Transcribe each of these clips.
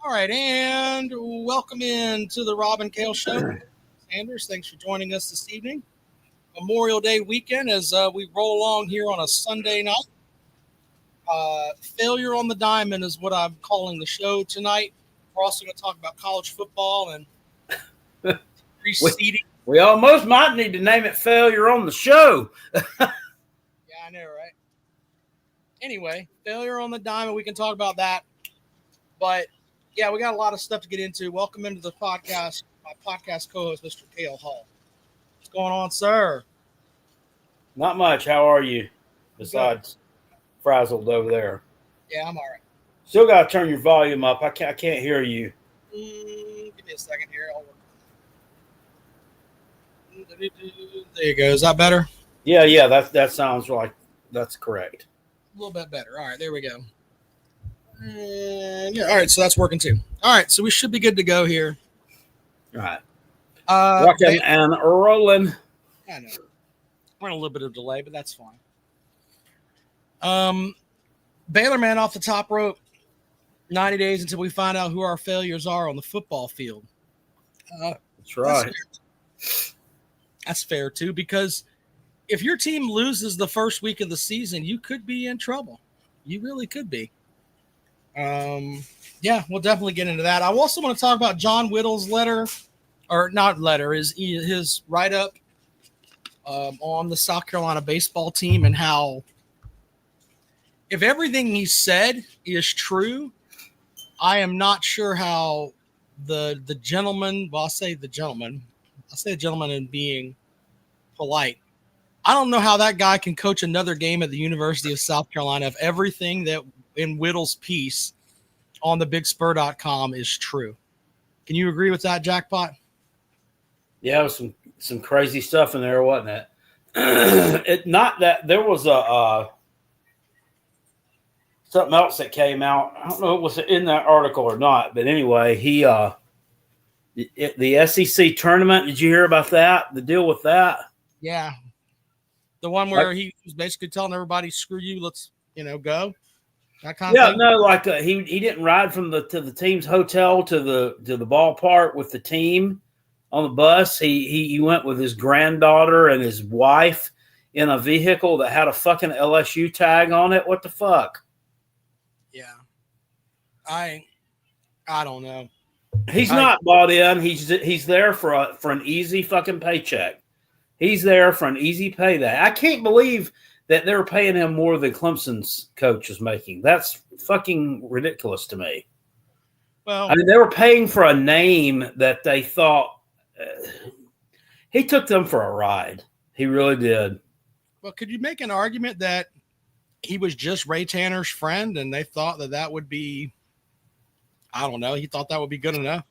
All right, and welcome in to the Rob and Kale Show. Sanders, thanks for joining us this evening. Memorial Day weekend as we roll along here on a Sunday night. Failure on the Diamond is what I'm calling the show tonight. We're also going to talk about college football and reseeding. We almost might need to name it Failure on the Show. Yeah, I know, right? Anyway, failure on the Diamond. We can talk about that. But yeah, we got a lot of stuff to get into. Welcome into the podcast. My podcast co-host, Mr. Kale Hall. What's going on, sir? Not much. How are you? Besides frazzled over there. Yeah, I'm all right. Still got to turn your volume up. I can't hear you. Give me a second here. I'll work. There you go. Is that better? Yeah. That sounds like that's correct. A little bit better. All right, there we go. And yeah, all right, so that's working too. All right, so we should be good to go here. All right. Rocking and rolling. I know. We're in a little bit of delay, but that's fine. Baylor man off the top rope. 90 days until we find out who our failures are on the football field. That's right. That's fair too, because if your team loses the first week of the season, you could be in trouble. You really could be. Yeah, we'll definitely get into that. I also want to talk about John Whittle's his write-up on the South Carolina baseball team and how if everything he said is true, I am not sure how the gentleman, well, I'll say the gentleman and being polite. I don't know how that guy can coach another game at the University of South Carolina if everything that in Whittle's piece on thebigspur.com is true. Can you agree with that, Jackpot? Yeah, it was some crazy stuff in there, wasn't it? Not that there was something else that came out. I don't know if it was in that article or not, but anyway, the SEC tournament. Did you hear about that? The deal with that? Yeah, the one where he was basically telling everybody, "Screw you, let's go." That kind of thing. No, like he didn't ride to the team's hotel to the ballpark with the team on the bus. He went with his granddaughter and his wife in a vehicle that had a fucking LSU tag on it. What the fuck? Yeah, I don't know. He's not bought in. He's there for an easy fucking paycheck. He's there for an easy payday. I can't believe that they're paying him more than Clemson's coach is making. That's fucking ridiculous to me. Well, I mean, they were paying for a name that they thought he took them for a ride. He really did. Well, could you make an argument that he was just Ray Tanner's friend and they thought that would be, I don't know, he thought that would be good enough?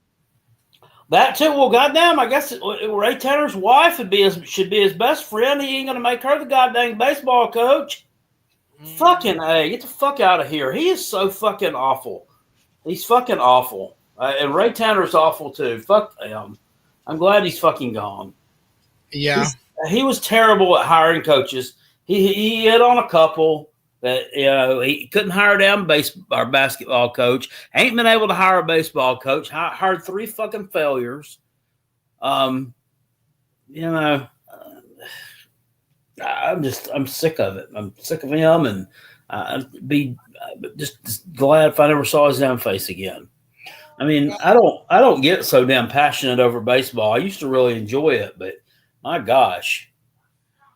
That too. Well, goddamn, I guess Ray Tanner's wife should be his best friend. He ain't gonna make her the goddamn baseball coach. Fucking A, get the fuck out of here. He is so fucking awful. He's fucking awful. And Ray Tanner's awful too. Fuck him. I'm glad he's fucking gone. Yeah. He was terrible at hiring coaches. He hit on a couple that he couldn't hire down our basketball coach. Ain't been able to hire a baseball coach. Hired 3 fucking failures. I'm sick of it. I'm sick of him, and I'd be just glad if I never saw his damn face again. I mean, I don't get so damn passionate over baseball. I used to really enjoy it, but my gosh.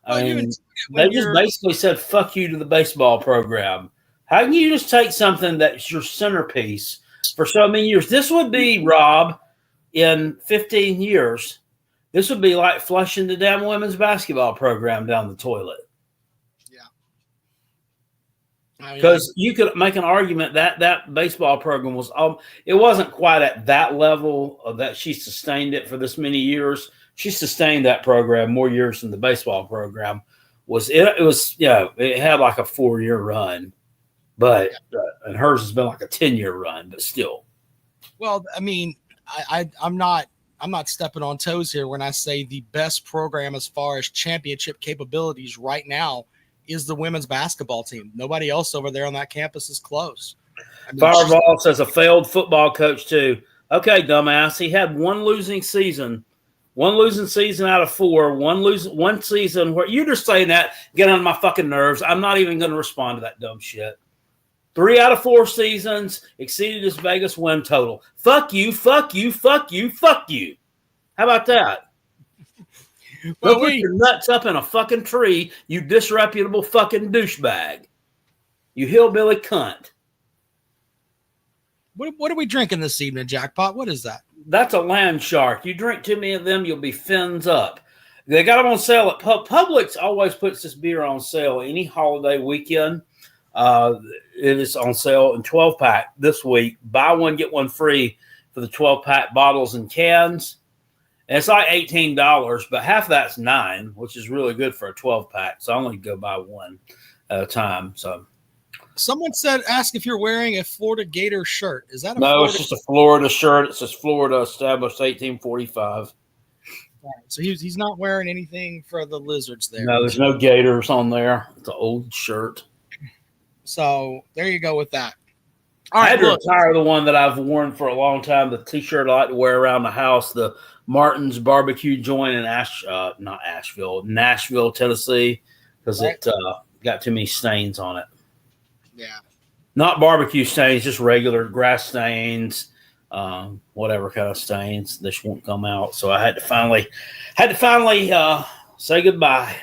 I mean, they just basically said, fuck you to the baseball program. How can you just take something that's your centerpiece for so many years? This would be, Rob, in 15 years, this would be like flushing the damn women's basketball program down the toilet. Yeah. Because you could make an argument that baseball program was, it wasn't quite at that level of that she sustained it for this many years. She sustained that program more years than the baseball program was. It had like a 4-year run, but and hers has been like a 10-year run, but still. Well, I mean, I'm not stepping on toes here when I say the best program as far as championship capabilities right now is the women's basketball team. Nobody else over there on that campus is close. I mean, Fireball says a failed football coach too. Okay, dumbass. He had one losing season out of 4. One season where you're just saying that, get on my fucking nerves. I'm not even going to respond to that dumb shit. 3 out of 4 seasons exceeded his Vegas win total. Fuck you, fuck you, fuck you, fuck you. How about that? Well, put your nuts up in a fucking tree, you disreputable fucking douchebag. You hillbilly cunt. What are we drinking this evening, Jackpot? What is that? That's a land shark. You drink too many of them, you'll be fins up. They got them on sale at Publix. Always puts this beer on sale any holiday weekend. It is on sale in 12-pack this week. Buy one, get one free for the 12-pack bottles and cans. And it's like $18, but half of that's $9, which is really good for a 12-pack. So I only go buy one at a time. So someone ask if you're wearing a Florida Gator shirt. Is that no? It's just a Florida shirt. It says Florida established 1845. Right, so he's not wearing anything for the Lizards there. No, there's no Gators on there. It's an old shirt. So there you go with that. All right, I had to retire the one that I've worn for a long time. The T-shirt I like to wear around the house. The Martin's Barbecue Joint in Nashville, Tennessee, because it got too many stains on it. Yeah, not barbecue stains, just regular grass stains, whatever kind of stains. This won't come out, so I had to finally say goodbye.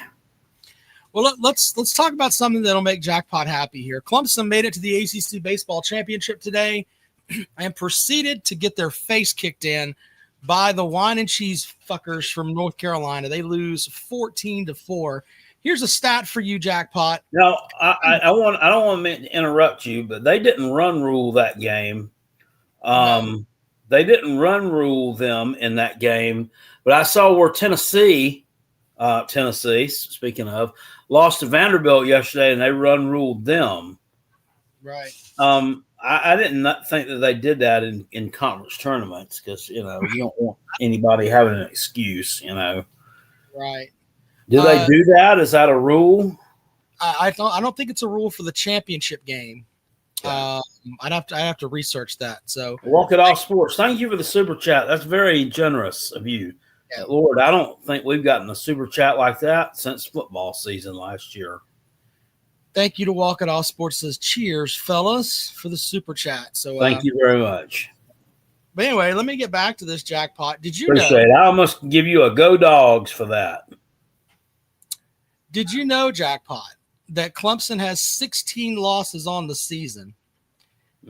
Well, let's talk about something that'll make Jackpot happy here. Clemson made it to the ACC baseball championship today, and proceeded to get their face kicked in by the wine and cheese fuckers from North Carolina. They lose 14-4. Here's a stat for you, Jackpot. No, I don't want to interrupt you, but they didn't run rule that game. They didn't run rule them in that game, but I saw where Tennessee, speaking of, lost to Vanderbilt yesterday, and they run ruled them. Right. I didn't think that they did that in conference tournaments because, you don't want anybody having an excuse, Right. Do they do that? Is that a rule? I don't think it's a rule for the championship game. Yeah. I'd have to research that. So Walk It Off Sports. Thank you for the super chat. That's very generous of you. Yeah. Lord, I don't think we've gotten a super chat like that since football season last year. Thank you to Walk It Off Sports. Says cheers, fellas, for the super chat. So thank you very much. But anyway, let me get back to this, Jackpot. Did you appreciate it? I almost give you a go Dogs for that. Did you know, Jackpot, that Clemson has 16 losses on the season,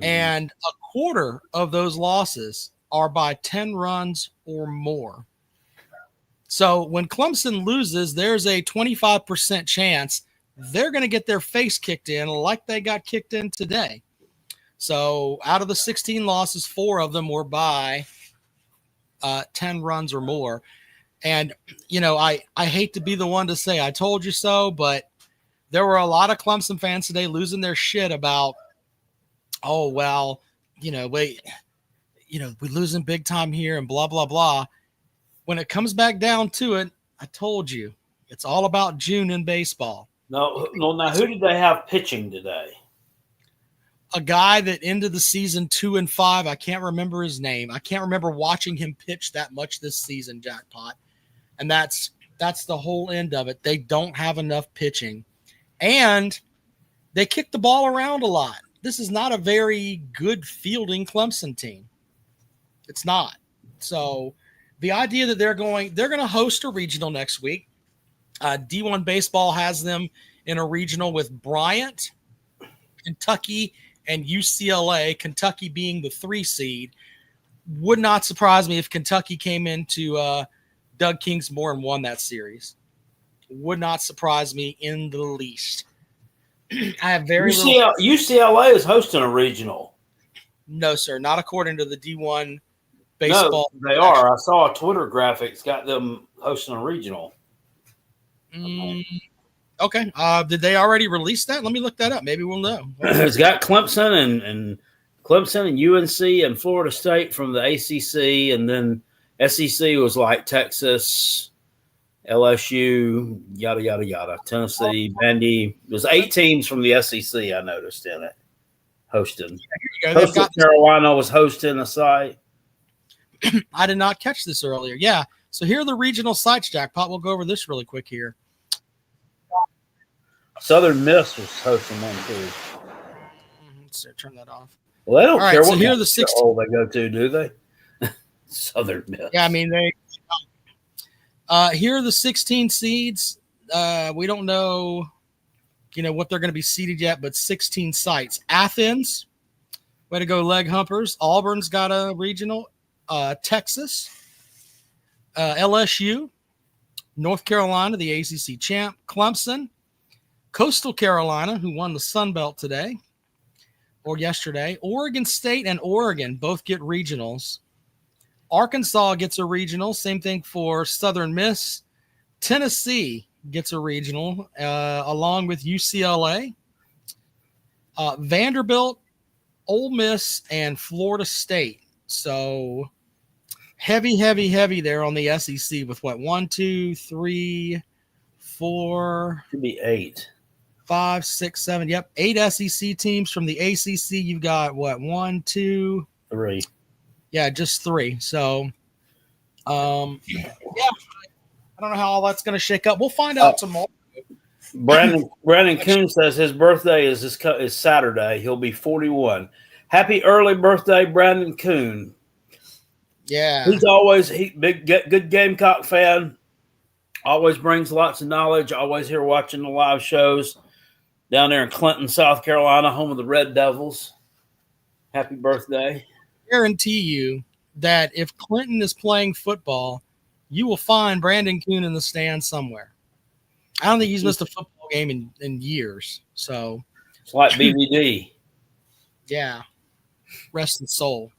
and a quarter of those losses are by 10 runs or more? So when Clemson loses, there's a 25% chance they're going to get their face kicked in like they got kicked in today. So out of the 16 losses, 4 of them were by 10 runs or more. And, I hate to be the one to say I told you so, but there were a lot of Clemson fans today losing their shit about, we're losing big time here and blah, blah, blah. When it comes back down to it, I told you, it's all about June in baseball. No. Now, who did they have pitching today? A guy that ended the season 2-5. I can't remember his name. I can't remember watching him pitch that much this season, Jackpot. And that's the whole end of it. They don't have enough pitching. And they kick the ball around a lot. This is not a very good fielding Clemson team. It's not. So the idea that they're going to host a regional next week. D1 Baseball has them in a regional with Bryant, Kentucky, and UCLA, Kentucky being the 3 seed. Would not surprise me if Kentucky came into Doug Kingsmore and won that series. Would not surprise me in the least. I have very little. UCLA is hosting a regional. No, sir, not according to the D1 Baseball. No, they are. I saw a Twitter graphic. It's got them hosting a regional. Okay. Did they already release that? Let me look that up. Maybe we'll know. It's got Clemson and UNC and Florida State from the ACC, and then SEC was like Texas, LSU, yada yada yada, Tennessee, Vandy. There's 8 teams from the SEC. I noticed in it. hosting. Here you go. Coastal Carolina was hosting the site. I did not catch this earlier. Yeah. So here are the regional sites, Jackpot. We'll go over this really quick here. Southern Miss was hosting one too. Let's turn that off. Well, they don't care so what here are the 16 they go to, do they? Southern Miss. Yeah, I mean they. Here are the 16 seeds. We don't know, what they're going to be seeded yet, but 16 sites. Athens, way to go, leg humpers. Auburn's got a regional. Texas, LSU, North Carolina, the ACC champ. Clemson, Coastal Carolina, who won the Sun Belt today or yesterday. Oregon State and Oregon both get regionals. Arkansas gets a regional. Same thing for Southern Miss. Tennessee gets a regional along with UCLA. Vanderbilt, Ole Miss, and Florida State. So heavy there on the SEC with what? 1, 2, 3, 4. Could be 8. 5, 6, 7. Yep. 8 SEC teams. From the ACC, you've got what? 1, 2, 3. Yeah, just 3. So, I don't know how all that's going to shake up. We'll find out tomorrow. Brandon Kuhn says his birthday is Saturday. He'll be 41. Happy early birthday, Brandon Kuhn. Yeah. He's always good Gamecock fan. Always brings lots of knowledge. Always here watching the live shows down there in Clinton, South Carolina, home of the Red Devils. Happy birthday. Guarantee you that if Clinton is playing football, you will find Brandon Kuhn in the stands somewhere. I don't think he's missed a football game in years. So it's like BVD. Yeah. Rest his soul.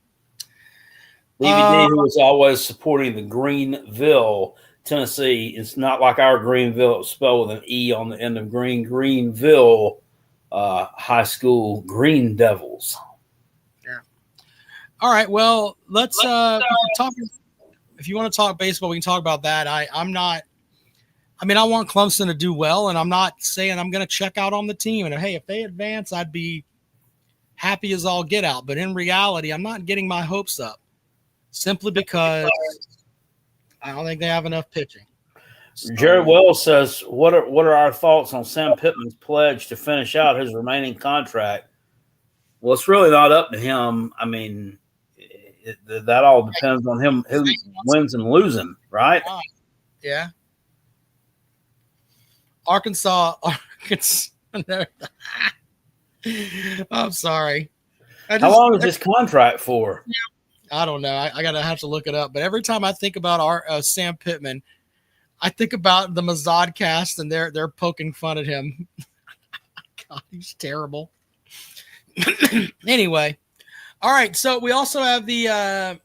BVD, who was always supporting the Greenville, Tennessee. It's not like our Greenville. It was spelled with an E on the end of Greenville High School Green Devils. All right, well, let's talk. If you want to talk baseball, we can talk about that. I want Clemson to do well, and I'm not saying I'm going to check out on the team. And hey, if they advance, I'd be happy as all get out. But in reality, I'm not getting my hopes up simply because I don't think they have enough pitching. So, Jerry Wells says, "What are our thoughts on Sam Pittman's pledge to finish out his remaining contract?" Well, it's really not up to him. I mean, that all depends on him who wins and losing, right? Yeah. Arkansas. I'm sorry. How long is his contract for? I don't know. I gotta have to look it up. But every time I think about our Sam Pittman, I think about the Mazad cast, and they're poking fun at him. God, he's terrible. Anyway, all right. So we also have the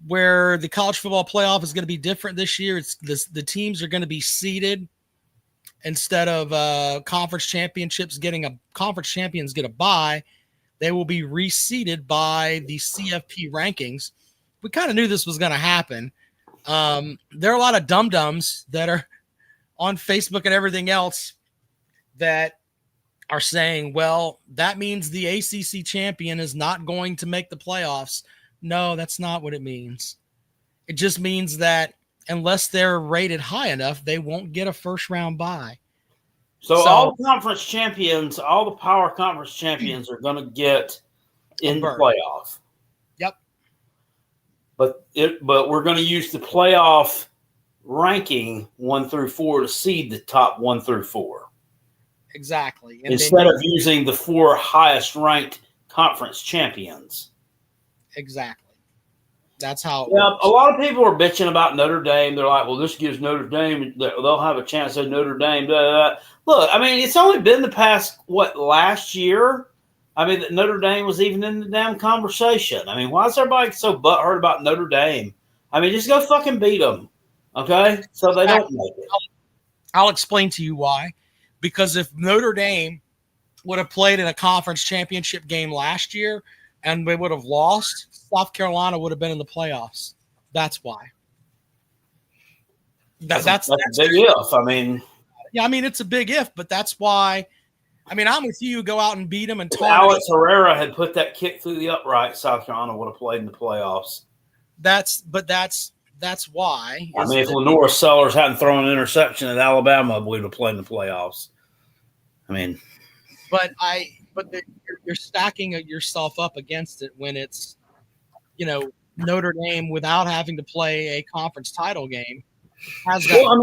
where the college football playoff is going to be different this year. It's the teams are going to be seeded instead of conference championships getting a conference champions get a bye. They will be reseeded by the CFP rankings. We kind of knew this was going to happen. There are a lot of dum-dums that are on Facebook and everything else that are saying, well, that means the ACC champion is not going to make the playoffs. No, that's not what it means. It just means that unless they're rated high enough, they won't get a first-round bye. So all the conference champions, all the power conference champions are going to get in the playoff. Yep. But we're going to use the playoff ranking 1 through 4 to seed the top 1 through 4. Exactly. And instead of using the 4 highest ranked conference champions. Exactly. That's how it works. A works. lot of people are bitching about Notre Dame. They're like, well, this gives Notre Dame, they'll have a chance at Notre Dame. Blah, blah, blah. Look, I mean, it's only been the past, last year? I mean, that Notre Dame was even in the damn conversation. I mean, why is everybody so butthurt about Notre Dame? I mean, just go fucking beat them, okay? So they don't make it. I'll explain to you why. Because if Notre Dame would have played in a conference championship game last year and they would have lost, South Carolina would have been in the playoffs. That's why. That's a big if. I mean, yeah, I mean, it's a big if, but that's why I mean, I'm with you. Go out and beat them and If tarnish. Alex Herrera had put that kick through the upright, South Carolina would have played in the playoffs. That's why. I mean, if Lenora Sellers hadn't thrown an interception at Alabama, we'd have played in the playoffs. I mean, you're stacking yourself up against it when it's, Notre Dame without having to play a conference title game has that. well, I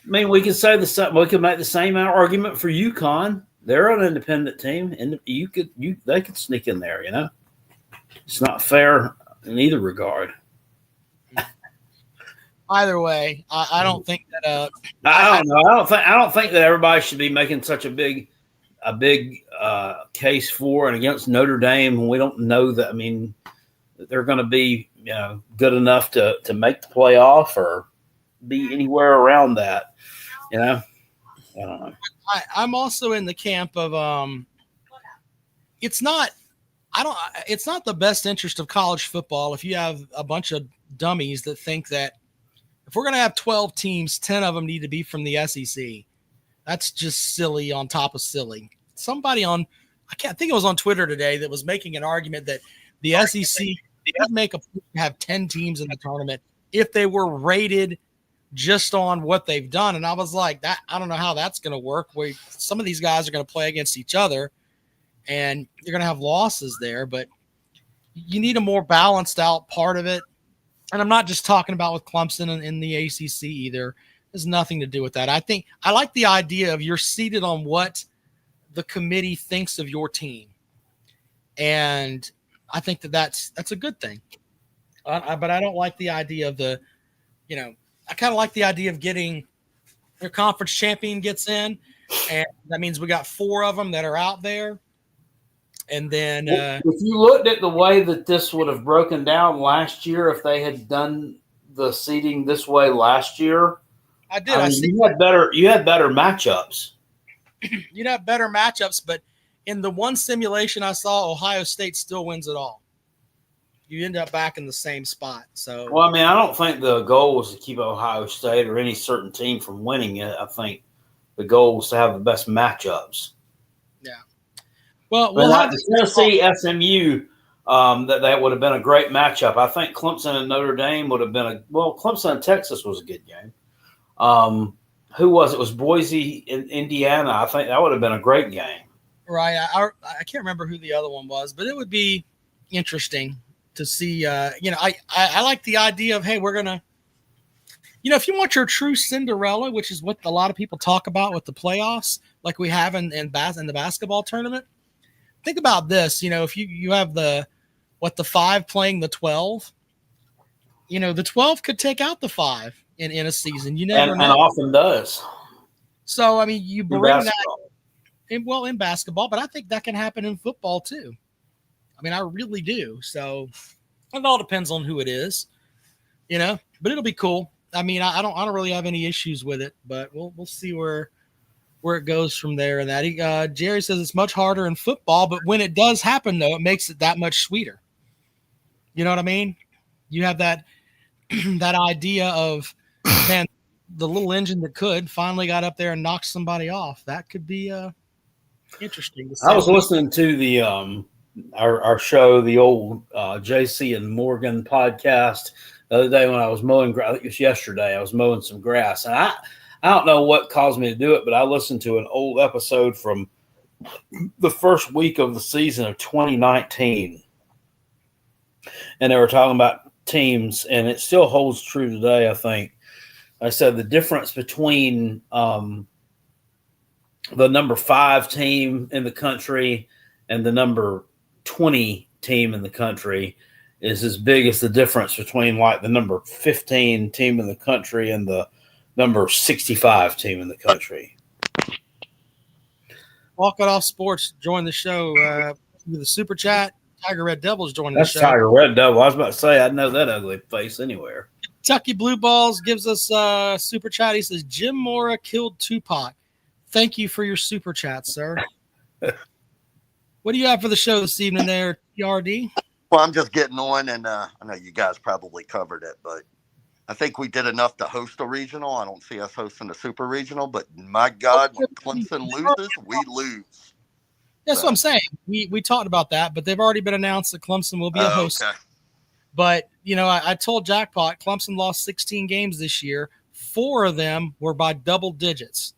mean, we could say we could make the same argument for UConn. They're an independent team, and they could sneak in there. It's not fair in either regard. Either way, I don't think that. I don't know. I don't think that everybody should be making such a big case for and against Notre Dame. We don't know that. I mean, that they're going to be good enough to make the playoff or be anywhere around that. I don't know. I'm also in the camp of it's not the best interest of college football if you have a bunch of dummies that think that if we're going to have 12 teams, 10 of them need to be from the SEC. That's just silly on top of silly. Somebody I think it was on Twitter today that was making an argument that the SEC would make have 10 teams in the tournament if they were rated just on what they've done. And I was like, I don't know how that's going to work. Where some of these guys are going to play against each other and you're going to have losses there, but you need a more balanced out part of it. And I'm not just talking about with Clemson in the ACC either. There's nothing to do with that. I like the idea of you're seated on what the committee thinks of your team. And I think that's a good thing. But I don't like the idea of I kind of like the idea of getting your conference champion gets in, and that means we got 4 of them that are out there. And then if you looked at the way that this would have broken down last year, if they had done the seeding this way last year, I did. You had better matchups. You'd have better matchups, but in the one simulation I saw, Ohio State still wins it all. You end up back in the same spot. So, well, I mean, I don't think the goal was to keep Ohio State or any certain team from winning it. I think the goal was to have the best matchups. Yeah. Well, we'll have the Tennessee SMU. That would have been a great matchup. I think Clemson and Notre Dame would have been Clemson and Texas was a good game. Who was it? It was Boise in Indiana. I think that would have been a great game. Right. I can't remember who the other one was, but it would be interesting to see. I like the idea of, hey, we're gonna, if you want your true Cinderella, which is what a lot of people talk about with the playoffs, like we have in the basketball tournament. Think about this. If you have the 5 playing the 12, the 12 could take out the 5 in a season. You never know. And often does. So, I mean, you bring that in basketball, but I think that can happen in football too. I mean, I really do. So it all depends on who it is, but it'll be cool. I mean, I don't really have any issues with it, but we'll see where it goes from there. And that Jerry says it's much harder in football, but when it does happen though, it makes it that much sweeter. You know what I mean? You have that idea of, man, the little engine that could finally got up there and knocked somebody off. That could be interesting to see. I was listening to the our show, the old JC and Morgan podcast the other day when I was mowing grass. I think it was yesterday. I was mowing some grass, and I don't know what caused me to do it, but I listened to an old episode from the first week of the season of 2019, and they were talking about teams, and it still holds true today, I think. I said the difference between the number 5 team in the country and the number 20 team in the country is as big as the difference between like the number 15 team in the country and the number 65 team in the country. Walk It Off Sports joined the show with a super chat. Tiger Red Devils joining the show. That's Tiger Red Devil. I was about to say, I'd know that ugly face anywhere. Kentucky Blue Balls gives us super chat. He says, Jim Mora killed Tupac. Thank you for your super chat, sir. What do you have for the show this evening there, TRD? Well, I'm just getting on, and I know you guys probably covered it, but I think we did enough to host a regional. I don't see us hosting a super regional, but my God, when Clemson loses, we lose. That's what I'm saying. We talked about that, but they've already been announced that Clemson will be a host. Okay. But, I told Jackpot, Clemson lost 16 games this year. 4 of them were by double digits.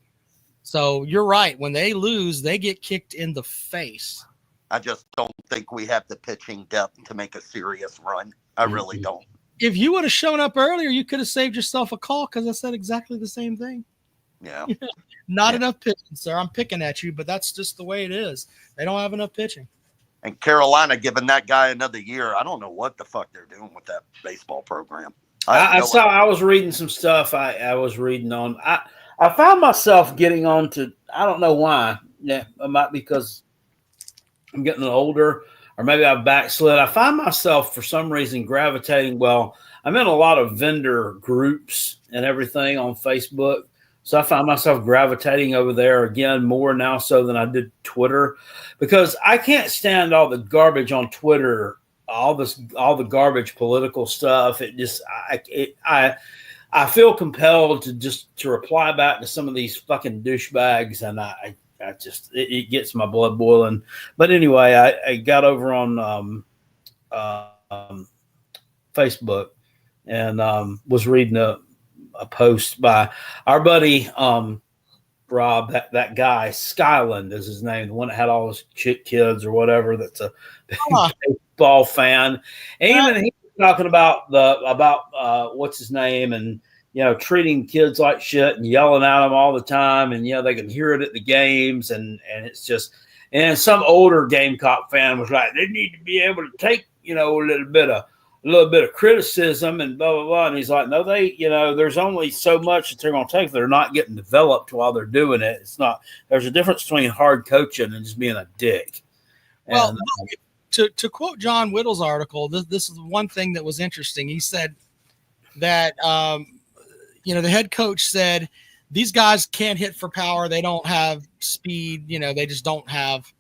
So you're right. When they lose, they get kicked in the face. I just don't think we have the pitching depth to make a serious run. I really don't. If you would have shown up earlier, you could have saved yourself a call because I said exactly the same thing. Yeah. Not enough pitching, sir. I'm picking at you, but that's just the way it is. They don't have enough pitching. And Carolina giving that guy another year. I don't know what the fuck they're doing with that baseball program. I was reading some stuff. I was reading on. I found myself getting on to. I don't know why. Yeah, it might be because I'm getting older, or maybe I've backslid. I find myself for some reason gravitating. Well, I'm in a lot of vendor groups and everything on Facebook. So I find myself gravitating over there again more now so than I did Twitter, because I can't stand all the garbage on Twitter, all the garbage political stuff. It just I feel compelled to reply back to some of these fucking douchebags, and I just it gets my blood boiling. But anyway, I got over on Facebook and was reading a post by our buddy Rob, that guy Skyland is his name, the one that had all those chick kids or whatever. That's a baseball fan, and even he was talking about what's his name, and treating kids like shit and yelling at them all the time, and they can hear it at the games, and it's just. And some older Gamecock fan was like, they need to be able to take a little bit of criticism and blah, blah, blah. And he's like, no, there's only so much that they're going to take. They're not getting developed while they're doing it. There's a difference between hard coaching and just being a dick. Well, to quote John Whittle's article, this is one thing that was interesting. He said that, the head coach said, these guys can't hit for power. They don't have speed. They just don't have,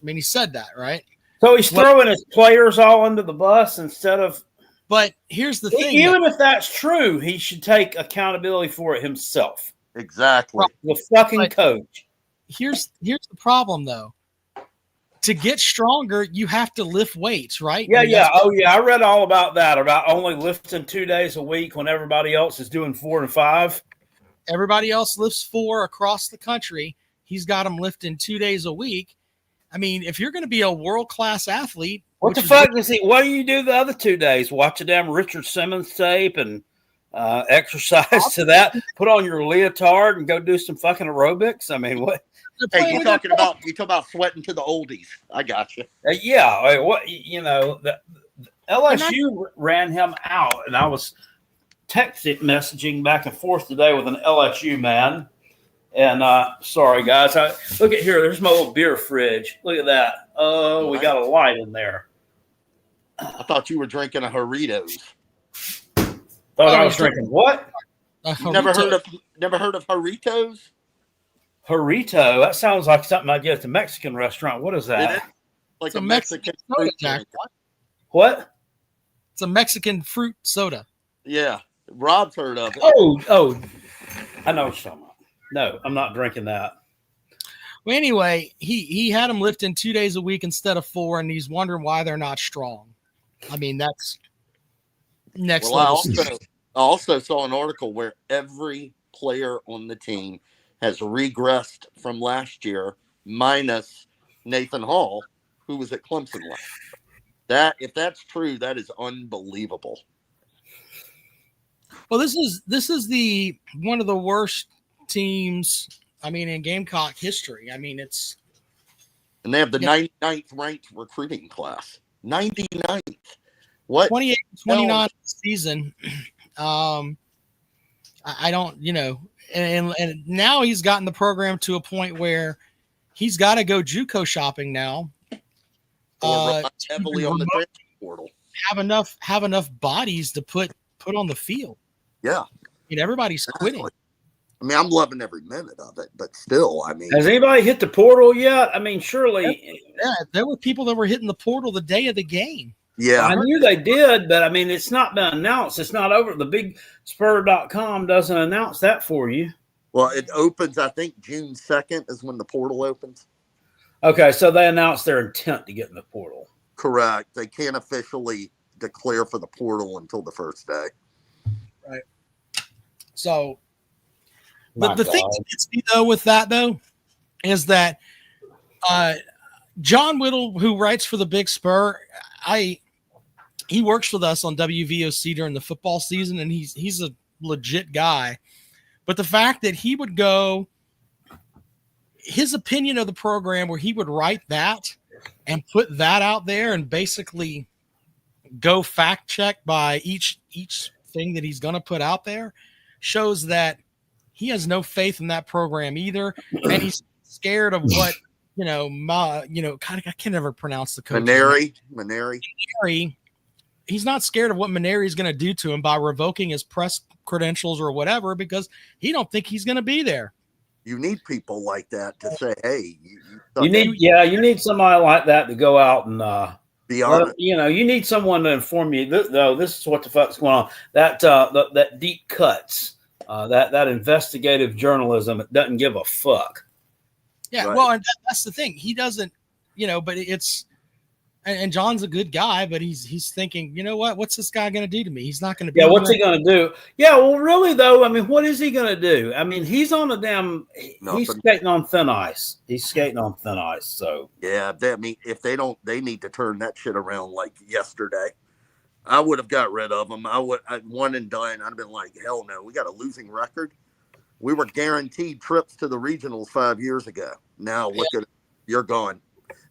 he said that, right? So he's throwing his players all under the bus instead of. But here's the thing. Even if that's true, he should take accountability for it himself. Exactly. The fucking coach. Here's the problem, though. To get stronger, you have to lift weights, right? Yeah. Oh, yeah. I read all about that, about only lifting 2 days a week when everybody else is doing 4 and 5. Everybody else lifts 4 across the country. He's got them lifting 2 days a week. If you're going to be a world-class athlete. What the fuck is he? What do you do the other 2 days? Watch a damn Richard Simmons tape and exercise to that? Put on your leotard and go do some fucking aerobics? What? Hey, you talking about sweating to the oldies. I got you. Yeah. The LSU ran him out, and I was messaging back and forth today with an LSU man. And sorry, guys. Look at here. There's my old beer fridge. Look at that. Oh, we got a light in there. I thought you were drinking a Doritos. I was drinking what? Never heard of Doritos? Burrito. That sounds like something I get at the Mexican restaurant. What is that? It is like a Mexican soda, fruit drink. What? It's a Mexican fruit soda. Yeah, Rob's heard of it. Oh, I know what you're talking about. No, I'm not drinking that. Well, anyway, he had them lifting 2 days a week instead of 4, and he's wondering why they're not strong. That's next level. I also saw an article where every player on the team has regressed from last year, minus Nathan Hall, who was at Clemson last year. If that's true, that is unbelievable. Well, this is the one of the worst teams, in Gamecock history. It's. And they have the 99th ranked recruiting class. 99th. What? 28, 29 season. I don't, and now he's gotten the program to a point where he's got to go JUCO shopping now. Heavily on the transfer portal. Have enough bodies to put on the field. Yeah. Everybody's quitting. I'm loving every minute of it, but still, Has anybody hit the portal yet? Surely. Yeah, there were people that were hitting the portal the day of the game. Yeah. I knew they did, but I mean, it's not been announced. It's not over. The big spur.com doesn't announce that for you. Well, it opens, I think, June 2nd is when the portal opens. Okay, so they announced their intent to get in the portal. Correct. They can't officially declare for the portal until the first day. Right. So, but the thing that gets me though with that though is that John Whittle, who writes for the Big Spur, he works with us on WVOC during the football season, and he's a legit guy. But the fact that he would go, his opinion of the program, where he would write that and put that out there and basically go fact check by each thing that he's going to put out there, shows that he has no faith in that program either, and he's scared of what kind of, I can never pronounce the coach. Maneri. He's not scared of what Maneri is going to do to him by revoking his press credentials or whatever, because he don't think he's going to be there. You need people like that to say, "Hey, you need somebody like that to go out and be honest." You need someone to inform you. This is what the fuck's going on. That deep cuts, that investigative journalism, it doesn't give a fuck. Yeah, right. Well, and that's the thing. He doesn't, but it's. And John's a good guy, but he's thinking, you know what? What's this guy going to do to me? He's not going to be. Yeah, what's he going to do? Yeah, well, really though, I mean, what is he going to do? I mean, he's on he's skating on thin ice. He's skating on thin ice. So yeah, if they don't, they need to turn that shit around like yesterday. I would have got rid of him. I'd one and done. I'd have been like, hell no, we got a losing record. We were guaranteed trips to the regionals 5 years ago. Now look at it, you're gone.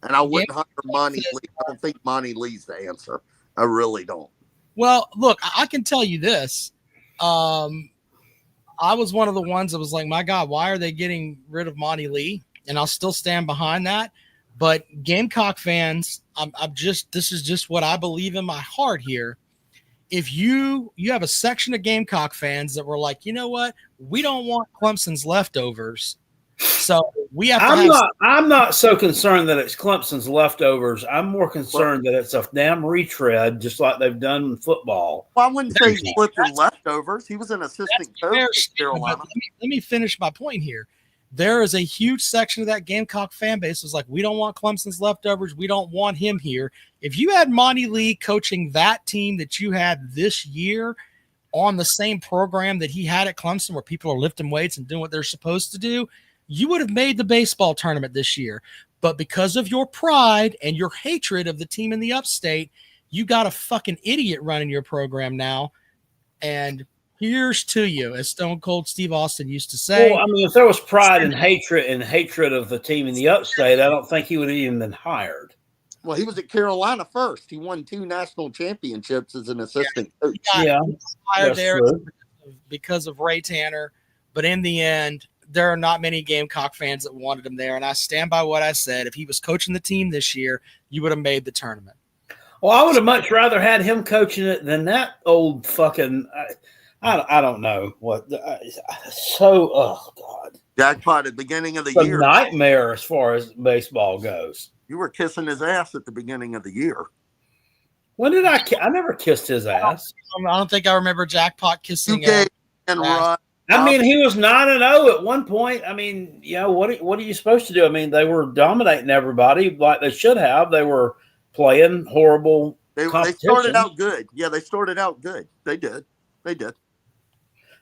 And I wouldn't hire Monty Lee. I don't think Monty Lee's the answer. I really don't. Well, look, I can tell you this. I was one of the ones that was like, my God, why are they getting rid of Monty Lee? And I'll still stand behind that. But Gamecock fans, this is just what I believe in my heart here. If you have a section of Gamecock fans that were like, you know what? We don't want Clemson's leftovers. So we have to I'm not so concerned that it's Clemson's leftovers. I'm more concerned that it's a damn retread, just like they've done in football. Well, I wouldn't say Clemson leftovers. He was an assistant coach at Carolina. Let me finish my point here. There is a huge section of that Gamecock fan base was like, we don't want Clemson's leftovers. We don't want him here. If you had Monty Lee coaching that team that you had this year on the same program that he had at Clemson, where people are lifting weights and doing what they're supposed to do, you would have made the baseball tournament this year. But because of your pride and your hatred of the team in the upstate, you got a fucking idiot running your program now. And here's to you, as Stone Cold Steve Austin used to say. Well, I mean, if there was pride and hatred of the team in the upstate, I don't think he would have even been hired. Well, he was at Carolina first. He won 2 national championships as an assistant coach. He got hired there because of Ray Tanner. But in the end, there are not many Gamecock fans that wanted him there. And I stand by what I said. If he was coaching the team this year, you would have made the tournament. Well, I would have much rather had him coaching it than that old fucking I don't know what. Oh, God. Jackpot at the beginning of the year. Nightmare as far as baseball goes. You were kissing his ass at the beginning of the year. When did I never kissed his ass. I don't think I remember Jackpot kissing and Rod. I mean, he was 9-0 at one point. I mean, what are you supposed to do? I mean, they were dominating everybody like they should have. They were playing horrible. They started out good. Yeah, they started out good. They did.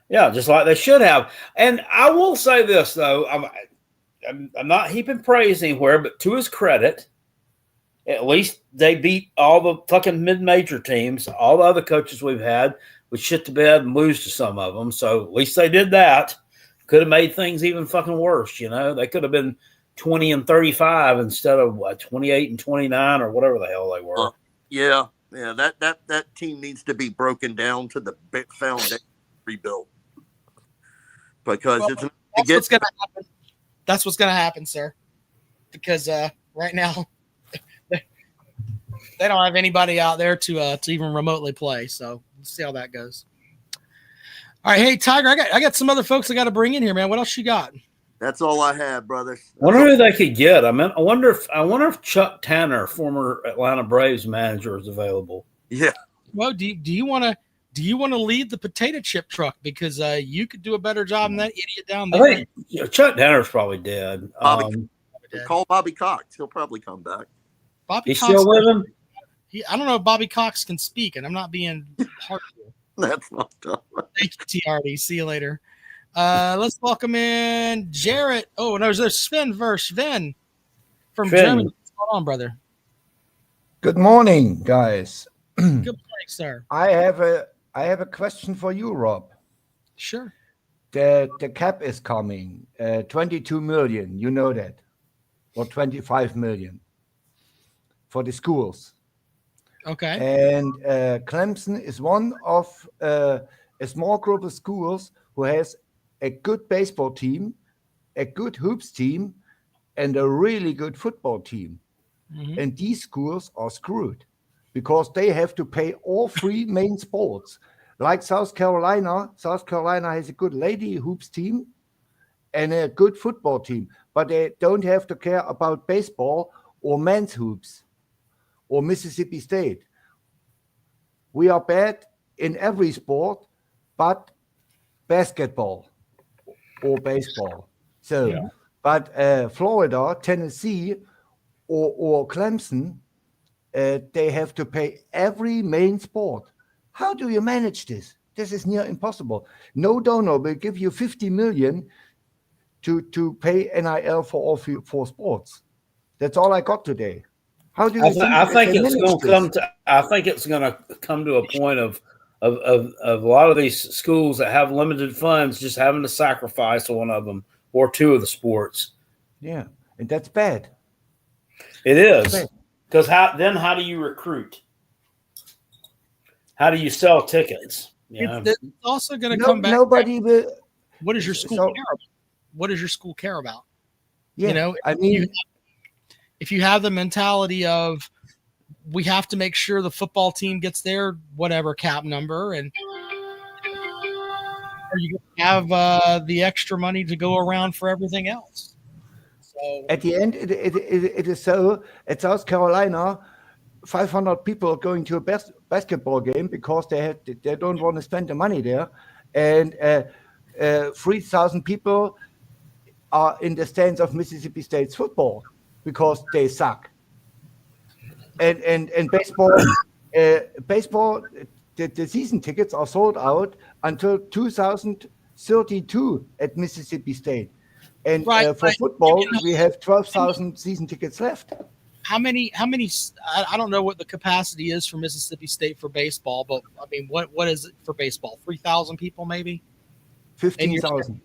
Yeah, just like they should have. And I will say this, though. I'm not heaping praise anywhere, but to his credit, at least they beat all the fucking mid-major teams. All the other coaches we've had would shit the bed and lose to some of them. So at least they did that. Could have made things even fucking worse, They could have been 20-35 instead of 28-29 or whatever the hell they were. Yeah. That team needs to be broken down to the foundation rebuilt. Because what's going to happen. That's what's going to happen, sir. Because right now they don't have anybody out there to even remotely play. So we'll see how that goes. All right, hey Tiger, I got some other folks I got to bring in here, man. What else you got? That's all I have, brothers. I wonder who they could get. I wonder if Chuck Tanner, former Atlanta Braves manager, is available. Yeah. Well, do you want to lead the potato chip truck, because you could do a better job than that idiot down there? I think Chuck Tanner's probably dead. Call Bobby Cox. He'll probably come back. Bobby He's Cox, still living? I don't know if Bobby Cox can speak, and I'm not being hurtful. That's not tough. Thank you, TRD. See you later. Let's welcome in Jarrett. Oh, no, there's Sven versus Sven from Germany. What's going on, brother? Good morning, guys. Good morning, sir. I have a question for you, Rob. Sure. The cap is coming, 22 million. You know that, or 25 million for the schools. Okay. And Clemson is one of a small group of schools who has a good baseball team, a good hoops team, and a really good football team. Mm-hmm. And these schools are screwed because they have to pay all three main sports. Like South Carolina has a good lady hoops team and a good football team, but they don't have to care about baseball or men's hoops or Mississippi State. We are bad in every sport, but basketball or baseball. So, but Florida, Tennessee, or Clemson, they have to pay every main sport. How do you manage this? This is near impossible. No donor will give you 50 million to pay NIL for all four sports. That's all I got today. How do you I think it's going to come to. I think it's going to come to a point of a lot of these schools that have limited funds just having to sacrifice one of them or two of the sports. Yeah, and that's bad. It is, because how do you recruit? How do you sell tickets? It's also going to come back. Nobody will. What does your school care about? What does your school care about? Yeah, you know, I mean, if you have the mentality of we have to make sure the football team gets their whatever cap number, and or you have the extra money to go around for everything else. So at the end, it is so. At South Carolina, 500 people are going to a basketball game because they don't want to spend the money there, and 3,000 people are in the stands of Mississippi State's football because they suck. And baseball, the season tickets are sold out until 2032 at Mississippi State. And for football, we have 12,000 season tickets left. How many? I don't know what the capacity is for Mississippi State for baseball, but I mean, what is it for baseball? 3,000 people, maybe. 15,000.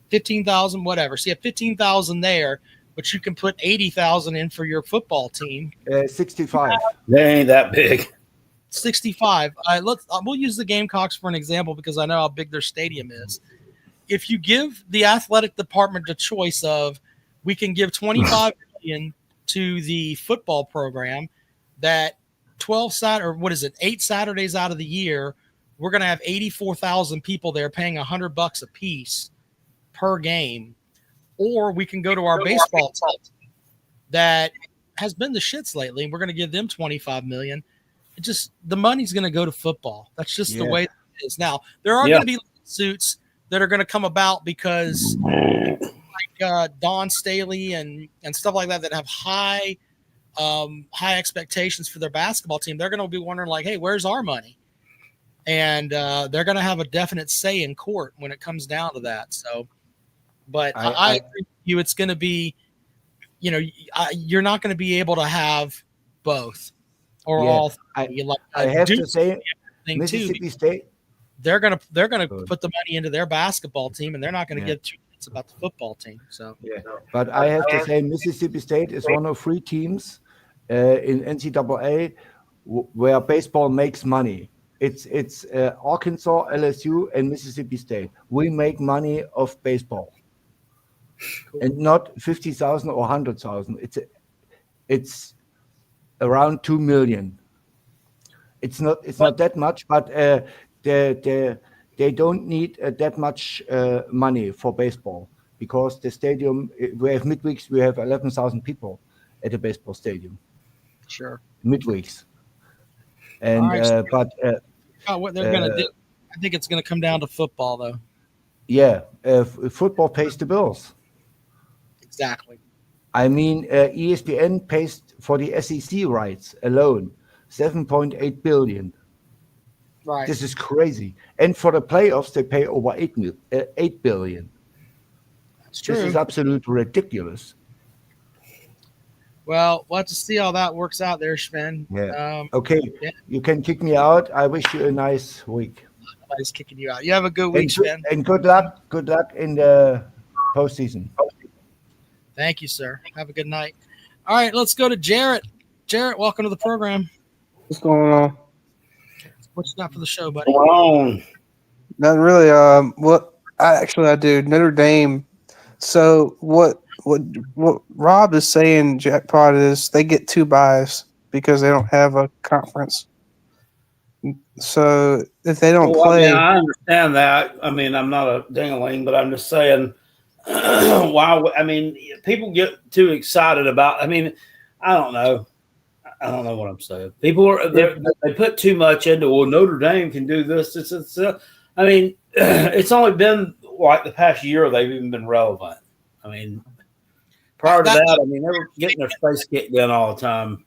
15,000, whatever. So you have 15,000 there, but you can put 80,000 in for your football team. 65. They ain't that big. 65. We'll use the Gamecocks for an example because I know how big their stadium is. If you give the athletic department the choice of, we can give 25 million to the football program, that 8 Saturdays out of the year, we're going to have 84,000 people there paying $100 a piece per game, or we can go to our baseball team that has been the shits lately, and we're going to give them 25 million. The money's going to go to football. That's just the way it is. Now, there are going to be suits that are going to come about because like Don Staley and stuff like that have high expectations for their basketball team. They're going to be wondering like, hey, where's our money? And they're going to have a definite say in court when it comes down to that. So, but I agree with you. It's going to be, you're not going to be able to have both or all three. I have to say, Mississippi State, they're going to put the money into their basketball team, and they're not going to give 2 minutes about the football team. So, but I have to say, Mississippi State is one of 3 teams in NCAA where baseball makes money. It's Arkansas, LSU, and Mississippi State. We make money off baseball, and not 50,000 or 100,000. It's around 2 million. It's not that much, but they don't need that much money for baseball. because the stadium, we have midweeks, we have 11,000 people at the baseball stadium, Sure. midweeks. All And right. So but what they're going to do, I think it's going to come down to football, though. yeah, football pays the bills. Exactly. I mean, ESPN pays for the SEC rights alone 7.8 billion. Right. This is crazy. And for the playoffs, they pay over 8 billion. That's true. This is absolutely ridiculous. Well, we'll have to see how that works out there, Sven. Yeah. Okay. Yeah. You can kick me out. I wish you a nice week. Nobody's kicking you out. You have a good week, Sven. And good luck. Good luck in the postseason. Thank you, sir. Have a good night. All right, let's go to Jarrett. Jarrett, welcome to the program. What's going on? What you got for the show, buddy? Come on. Not really. I do Notre Dame. So what Rob is saying, Jackpot, is they get 2 buys because they don't have a conference. So if they don't play, I understand that. I mean, I'm not a ding-a-ling, but I'm just saying. Why? I mean, people get too excited about. I mean, I don't know. I don't know what I'm saying. People they put too much into. Well, Notre Dame can do this. I mean, it's only been like the past year they've even been relevant. I mean, prior to that, I mean, they were getting their face kicked in all the time.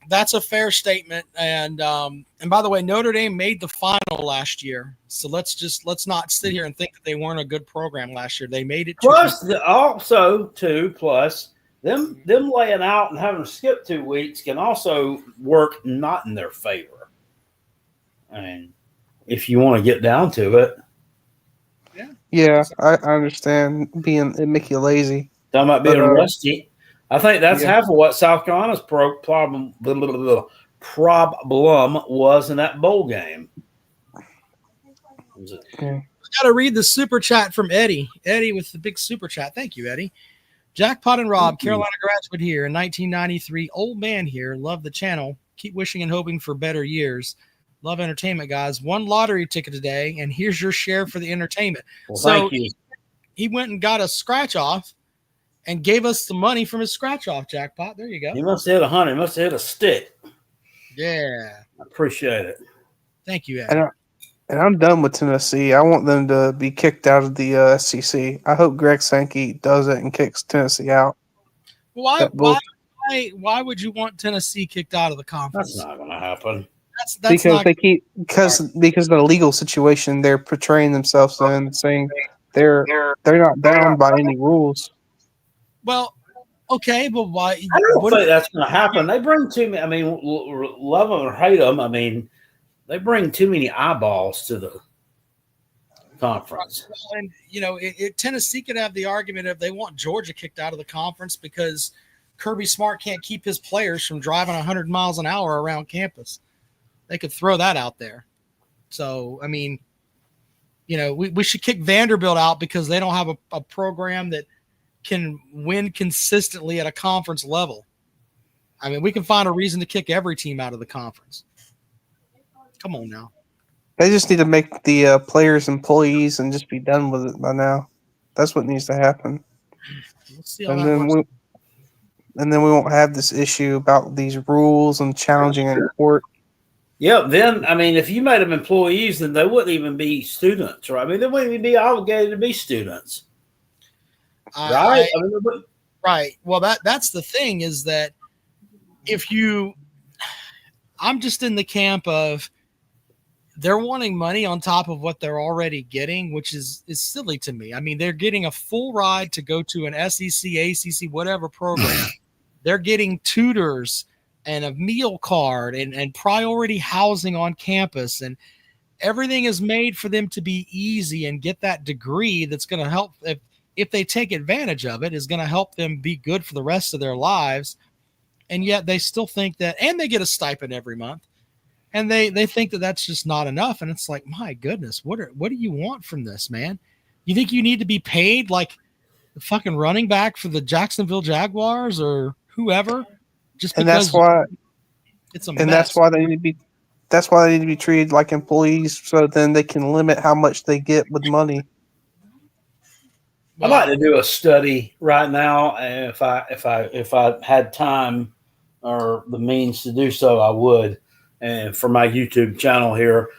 That's a fair statement. And by the way, Notre Dame made the final last year. So let's not sit here and think that they weren't a good program last year. They made it. Plus, them laying out and having to skip 2 weeks can also work not in their favor. I mean, if you want to get down to it. yeah, I understand it make you lazy. Talking about being rusty. I think that's half of what South Carolina's problem was in that bowl game. I got to read the super chat from Eddie. Eddie with the big super chat. Thank you, Eddie. Jackpot and Rob, Carolina graduate here in 1993. Old man here. Love the channel. Keep wishing and hoping for better years. Love entertainment, guys. Won lottery ticket today, and here's your share for the entertainment. Well, so thank you. He went and got a scratch off and gave us the money from his scratch off jackpot. There you go. He must have hit 100. He must have hit a stick. Yeah. I appreciate it. Thank you, Eddie. And I'm done with Tennessee. I want them to be kicked out of the SEC. I hope Greg Sankey does it and kicks Tennessee out. Why would you want Tennessee kicked out of the conference? That's not going to happen. That's because of the legal situation they're portraying themselves in, saying they're not bound by any rules. Well, okay, but why? I don't think that's going to happen. They bring too many. I mean, love them or hate them. I mean, they bring too many eyeballs to the conference. And Tennessee could have the argument if they want Georgia kicked out of the conference because Kirby Smart can't keep his players from driving 100 miles an hour around campus. They could throw that out there. So, I mean, we should kick Vanderbilt out because they don't have a program that can win consistently at a conference level. I mean, we can find a reason to kick every team out of the conference. Come on now. They just need to make the players employees and just be done with it by now. That's what needs to happen. We'll see how that works. And then we won't have this issue about these rules and challenging in court. Yeah, then, I mean, if you made them employees, then they wouldn't even be students, right? I mean, they wouldn't even be obligated to be students. Right? Right. Well, that's the thing is that I'm just in the camp of they're wanting money on top of what they're already getting, which is silly to me. I mean, they're getting a full ride to go to an SEC, ACC, whatever program. They're getting tutors and a meal card and priority housing on campus. And everything is made for them to be easy and get that degree that's going to help. If they take advantage of it, is going to help them be good for the rest of their lives. And yet they still think that, and they get a stipend every month. And they think that that's just not enough. And it's like, my goodness, what do you want from this, man? You think you need to be paid like the fucking running back for the Jacksonville Jaguars or whoever? Just because that's why it's a mess. And that's why they need to be treated like employees, so then they can limit how much they get with money. I'd like to do a study right now, and if I had time or the means to do so, I would. And for my YouTube channel here,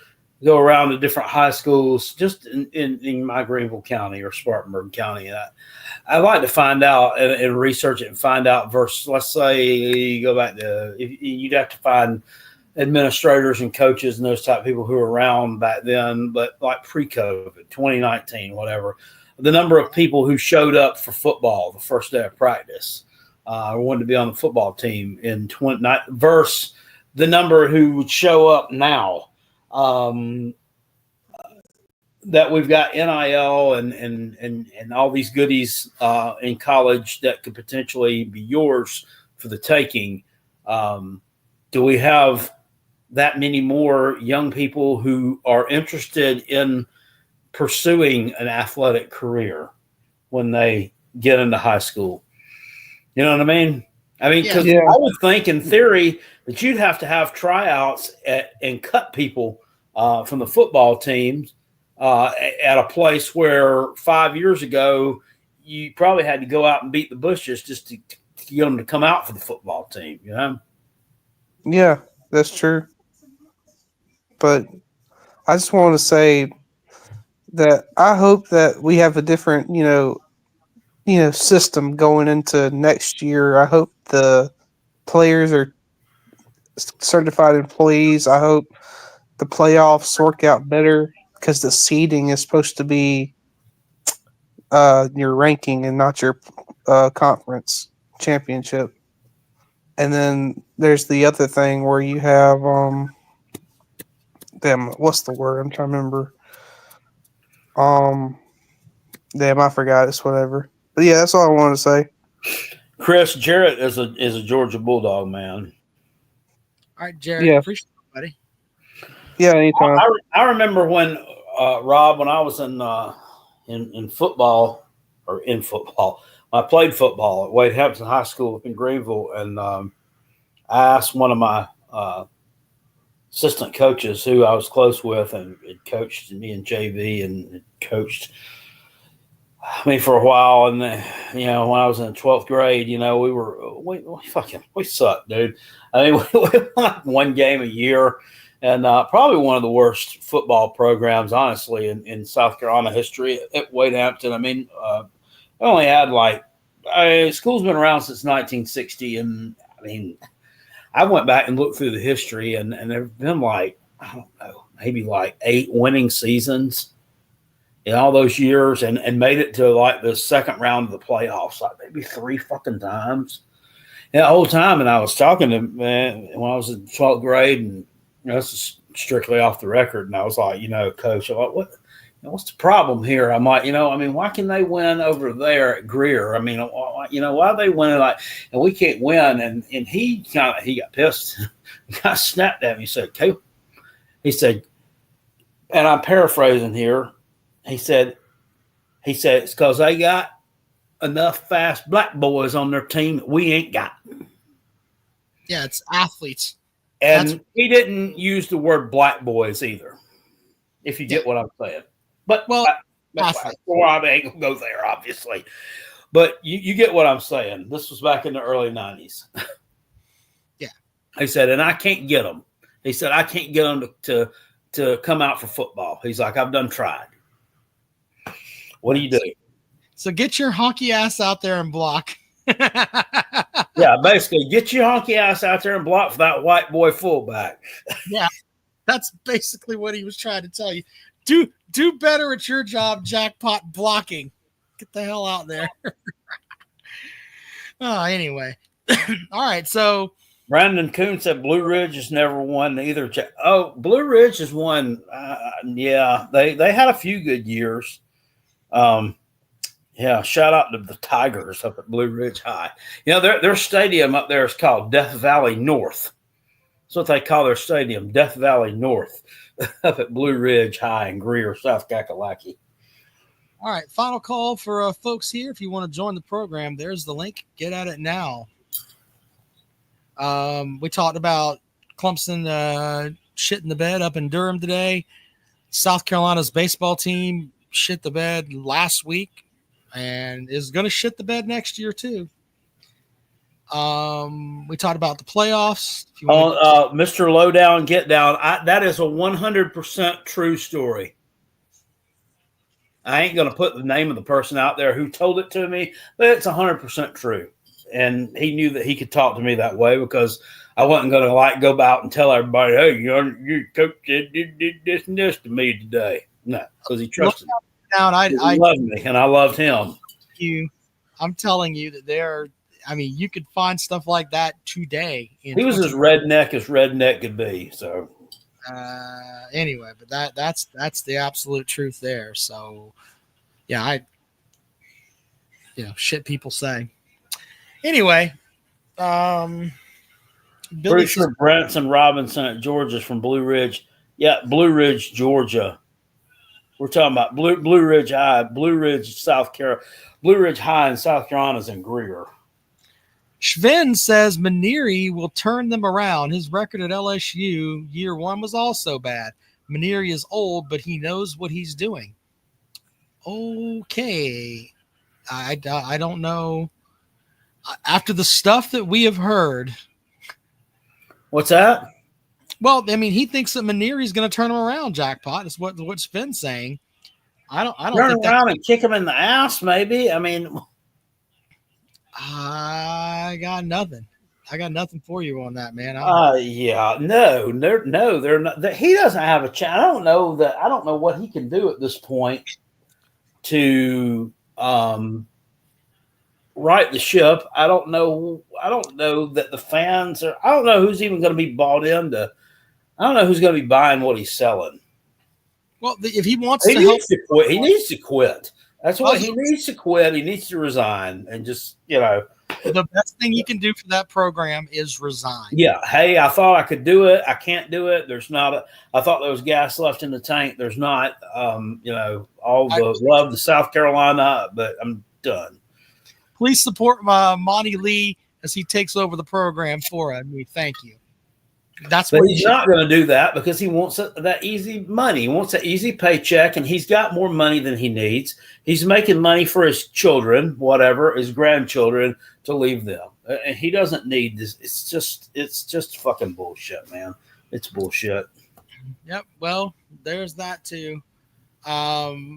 go around to different high schools just in my Greenville County or Spartanburg County. And I'd like to find out and research it and find out versus, let's say you go back to, you'd have to find administrators and coaches and those type of people who were around back then, but like pre-COVID, 2019, whatever, the number of people who showed up for football the first day of practice, wanted to be on the football team in 20 versus the number who would show up now. That we've got NIL and all these goodies in college that could potentially be yours for the taking. Do we have that many more young people who are interested in pursuing an athletic career when they get into high school? You know what I mean? I mean, because I would think in theory that you'd have to have tryouts and cut people from the football teams at a place where 5 years ago you probably had to go out and beat the bushes just to get them to come out for the football team, you know? Yeah, that's true. But I just want to say that I hope that we have a different, system going into next year. I hope the players are certified employees. I hope the playoffs work out better because the seeding is supposed to be your ranking and not your conference championship. And then there's the other thing where you have what's the word? I'm trying to remember. I forgot. It's whatever. But yeah, that's all I wanted to say. Chris, Jarrett is a Georgia Bulldog, man. All right, Jared. Yeah. Appreciate it, buddy. Yeah, anytime. I remember when Rob, when I was in football or in football, I played football at Wade Hampton High School in Greenville, and I asked one of my assistant coaches who I was close with and coached me in JV and coached me for a while. And when I was in the 12th grade, we sucked, dude. I mean, we won one game a year, and probably one of the worst football programs, honestly, in South Carolina history at Wade Hampton. I mean, we only had school's been around since 1960, and I mean, I went back and looked through the history, and there have been I don't know, maybe 8 winning seasons in all those years, and made it to the second round of the playoffs, maybe 3 fucking times. And the whole time, and I was talking to when I was in 12th grade, and this is strictly off the record, and I was like, Coach, I'm like, what's the problem here? I'm like, why can they win over there at Greer? I mean, why are they winning and we can't win? And he got pissed. He kind of snapped at me. He said, and I'm paraphrasing here. He said, it's because they got enough fast black boys on their team that we ain't got. Yeah, it's athletes. And he didn't use the word black boys either, if you get what I'm saying. But I ain't gonna go there, obviously. But you get what I'm saying. This was back in the early 90s. Yeah. He said, and I can't get them. He said, I can't get them to come out for football. He's like, I've done tried. What do you do? So get your honky ass out there and block. Yeah, basically, get your honky ass out there and block for that white boy fullback. Yeah, that's basically what he was trying to tell you. Do better at your job, jackpot blocking. Get the hell out there. Anyway. All right, so Brandon Coon said Blue Ridge has never won either. Blue Ridge has won. Yeah, they had a few good years. Yeah, shout out to the Tigers up at Blue Ridge High. Their stadium up there is called Death Valley North. That's what they call their stadium, Death Valley North, up at Blue Ridge High in Greer, South Kakalaki. All right, final call for folks here. If you want to join the program, there's the link. Get at it now. We talked about Clemson shit in the bed up in Durham today. South Carolina's baseball team shit the bed last week. and is going to shit the bed next year too. We talked about the playoffs. If you want Mr. Lowdown Get Down, that is a 100% true story. I ain't going to put the name of the person out there who told it to me, but it's 100% true. And he knew that he could talk to me that way because I wasn't going to go out and tell everybody, hey, your coach did this and this to me today. No, because he trusted me. He loved me, and I loved him. I'm telling you that you could find stuff like that today. He was as redneck could be. So anyway, but that's the absolute truth there. So yeah, shit people say. Anyway, Billy pretty sure Branson Robinson at Georgia's from Blue Ridge. Yeah, Blue Ridge, Georgia. We're talking about Blue Ridge High, Blue Ridge, South Carolina. Blue Ridge High in South Carolina is in Greer. Schvinn says Maneri will turn them around. His record at LSU year one was also bad. Maneri is old, but he knows what he's doing. Okay. I don't know. After the stuff that we have heard. What's that? Well, I mean, he thinks that Maneri is going to turn him around, Jackpot. Is what Schvinn's saying. I don't turn around and kick him in the ass, maybe. I mean, I got nothing. I got nothing for you on that, man. Yeah, no, they're not. He doesn't have a chance. I don't know what he can do at this point to right the ship. I don't know that the fans are. I don't know who's even going to be bought into. I don't know who's going to be buying what he's selling. Well, if he wants he to needs to quit. He needs to quit. That's what he needs to quit. He needs to resign and just, the best thing you can do for that program is resign. Yeah. Hey, I thought I could do it. I can't do it. I thought there was gas left in the tank. There's not, love to South Carolina, but I'm done. Please support Monty Lee as he takes over the program for me. Thank you. But he's not going to do that because he wants that easy money. He wants an easy paycheck, and he's got more money than he needs. He's making money for his children, his grandchildren, to leave them. And he doesn't need this. It's just fucking bullshit, man. It's bullshit. Yep. Well, there's that too. I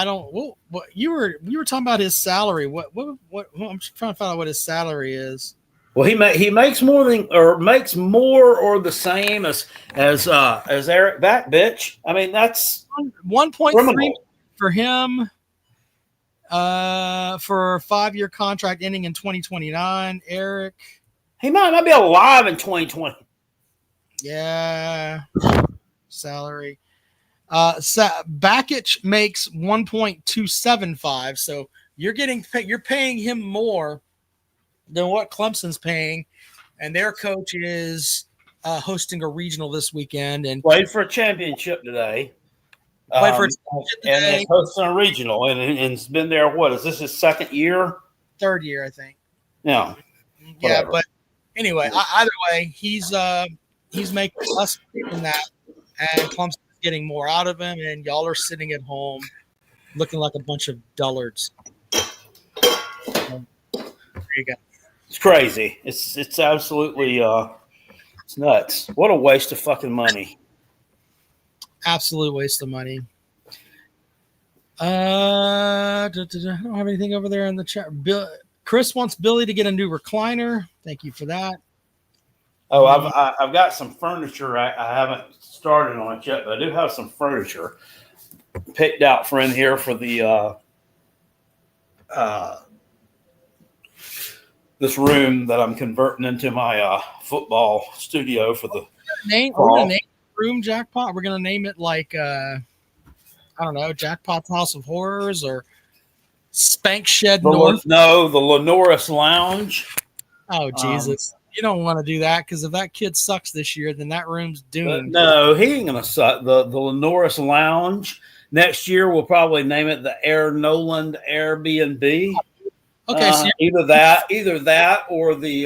don't. What you were talking about his salary? What? I'm trying to find out what his salary is. Well, he makes more or the same as Eric Back, bitch. I mean, that's 1.3 for him for a 5-year contract ending in 2029. Eric, he might not be alive in 2020. Yeah, salary. Bakich makes 1.275, so you're paying him more than what Clemson's paying, and their coach is hosting a regional this weekend and played for a championship today. And is hosting a regional, and it's been there. What is this? His second year? Third year, I think. Yeah. Yeah, but anyway, either way, he's making less than that, and Clemson's getting more out of him, and y'all are sitting at home looking like a bunch of dullards. There you go. It's crazy. It's absolutely it's nuts. What a waste of fucking money. Absolute waste of money. I don't have anything over there in the chat. Chris wants Billy to get a new recliner. Thank you for that. Oh, I've got some furniture. I haven't started on it yet, but I do have some furniture picked out for in here for the this room that I'm converting into my football studio for the name the room Jackpot. We're gonna name it like I don't know, Jackpot's House of Horrors or Spank Shed North. No, the Lenoris Lounge. Oh Jesus. You don't want to do that because if that kid sucks this year, then that room's doomed. No, he ain't gonna suck. The Lenoris Lounge. Next year we'll probably name it the Air Noland Airbnb. Okay, so either that or the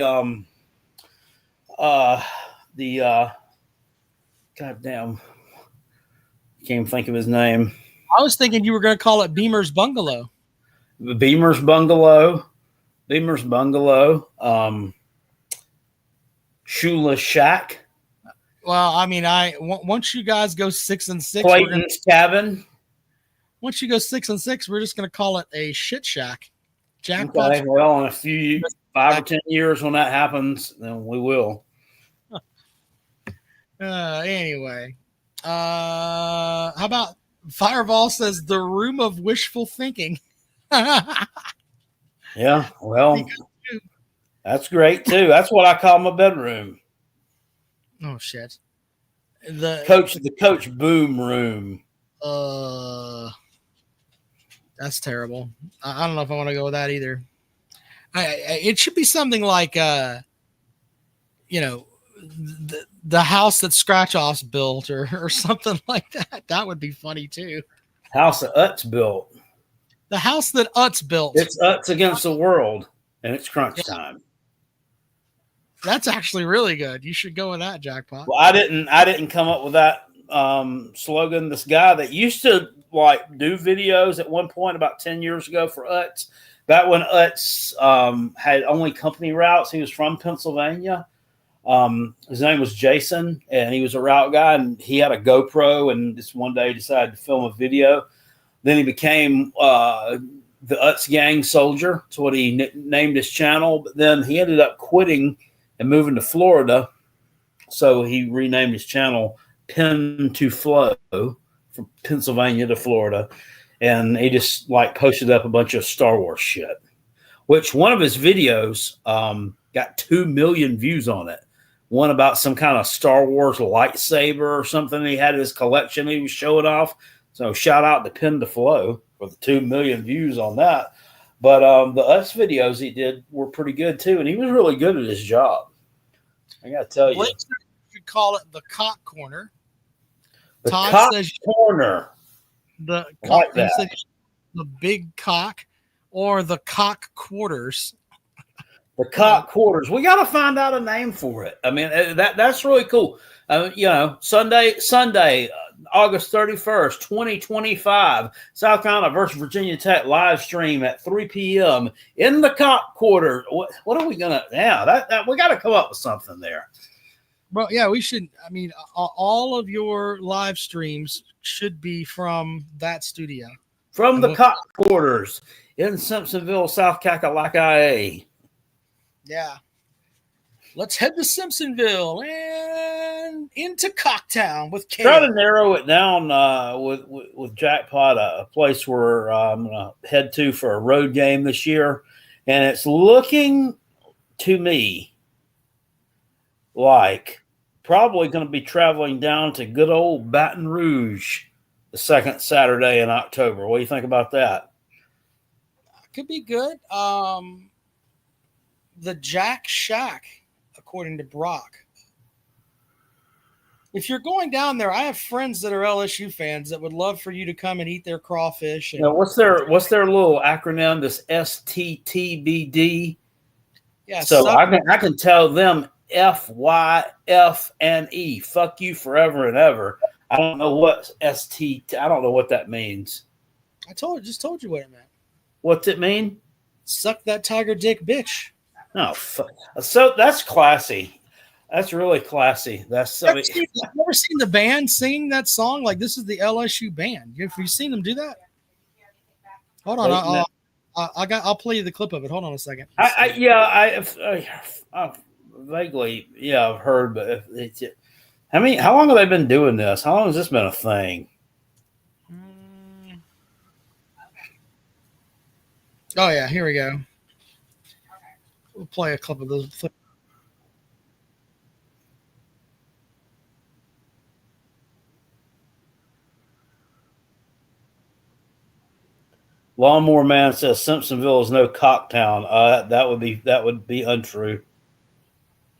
goddamn, can't even think of his name. I was thinking you were going to call it Beamer's Bungalow. Beamer's Bungalow, Shula Shack, Well, I mean, once you guys go 6-6, Clayton's Cabin. once you go 6-6, we're just gonna call it a shit shack. Jackpot. Okay, well, in a few 5 or 10 years when that happens, then we will. Anyway, how about Fireball says the room of wishful thinking. Yeah, well, that's great too. That's what I call my bedroom. Oh shit. The coach boom room. That's terrible. I don't know if I want to go with that either. It should be something like the house that Scratch Offs built or something like that. That would be funny too. House that Utz built. The house that Utz built. It's Utz against the world, and it's crunch time. That's actually really good. You should go with that, Jackpot. Well, I didn't come up with that slogan. This guy that used to like do videos at one point about 10 years ago for Utz. Back when Utz had only company routes. He was from Pennsylvania. His name was Jason, and he was a route guy, and he had a GoPro, and just one day decided to film a video. Then he became the Utz Gang Soldier. That's what he named his channel. But then he ended up quitting and moving to Florida. So he renamed his channel Pen to Flow from Pennsylvania to Florida. And he just like posted up a bunch of Star Wars shit, which one of his videos got 2 million views on it. One about some kind of Star Wars lightsaber or something he had in his collection he was showing off. So shout out to Pen to Flow for the 2 million views on that. But the Us videos he did were pretty good too, and he was really good at his job. I got to tell you. Blake said you could call it the cock corner. The Todd cock says corner. The Like that. said the big cock or the cock quarters. The cock quarters. We got to find out a name for it. I mean, that's really cool. Sunday, August 31st, 2025, South Carolina versus Virginia Tech live stream at 3 p.m. in the cock quarter. What are we gonna? Yeah, that we got to come up with something there. Well, yeah, we should. I mean, all of your live streams should be from that studio. From the cock quarters in Simpsonville, South Kakalaka. Yeah. Let's head to Simpsonville and into Cocktown with Kale. Try to narrow it down with Jackpot, a place where I'm going to head to for a road game this year. And it's looking to me like probably going to be traveling down to good old Baton Rouge the second Saturday in October. What do you think about that? Could be good. The Jack Shack, according to Brock. If you're going down there, I have friends that are LSU fans that would love for you to come and eat their crawfish. And, what's their little acronym? This STTBD. Yeah. So I can tell them FYF and E. Fuck you forever and ever. I don't know what ST. I don't know what that means. I just told you what it meant. What's it mean? Suck that tiger dick, bitch. Oh, so that's classy. That's really classy. That's Have you ever seen the band sing that song? Like, this is the LSU band. Have you seen them do that? Hold on, I'll play you the clip of it. Hold on a second. I vaguely I've heard, but how long have they been doing this? How long has this been a thing? Oh yeah, here we go. We'll play a clip of those. Lawnmower Man says Simpsonville is no cocktown. That would be untrue.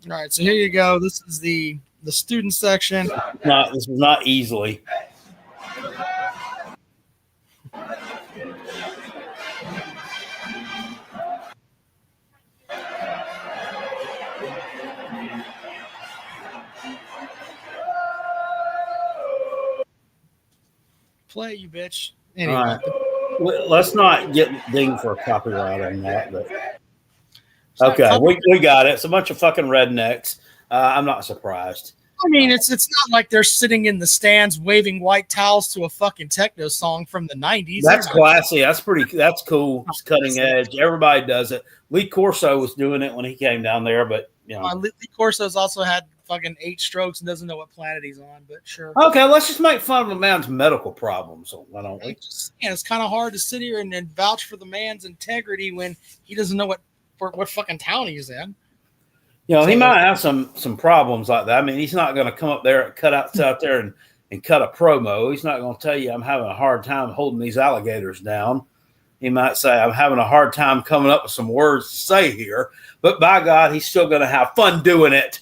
All right, so here you go. This is the student section. This was not easily. Play, you bitch. Anyway, All right. let's not get dinged for a copyright on that. But okay, we got it. It's a bunch of fucking rednecks. I'm not surprised. I mean, it's not like they're sitting in the stands waving white towels to a fucking techno song from the 90s. That's classy. That's cool. It's cutting edge. Everybody does it. Lee Corso was doing it when he came down there, but you know. Lee Corso's also had fucking 8 strokes and doesn't know what planet he's on, but sure. Okay, let's just make fun of a man's medical problems. Why don't we? It's kind of hard to sit here and vouch for the man's integrity when he doesn't know what fucking town he's in. You know, he might have some problems like that. I mean, he's not going to come up there, cut out there and cut a promo. He's not going to tell you I'm having a hard time holding these alligators down. He might say I'm having a hard time coming up with some words to say here, but by God, he's still going to have fun doing it.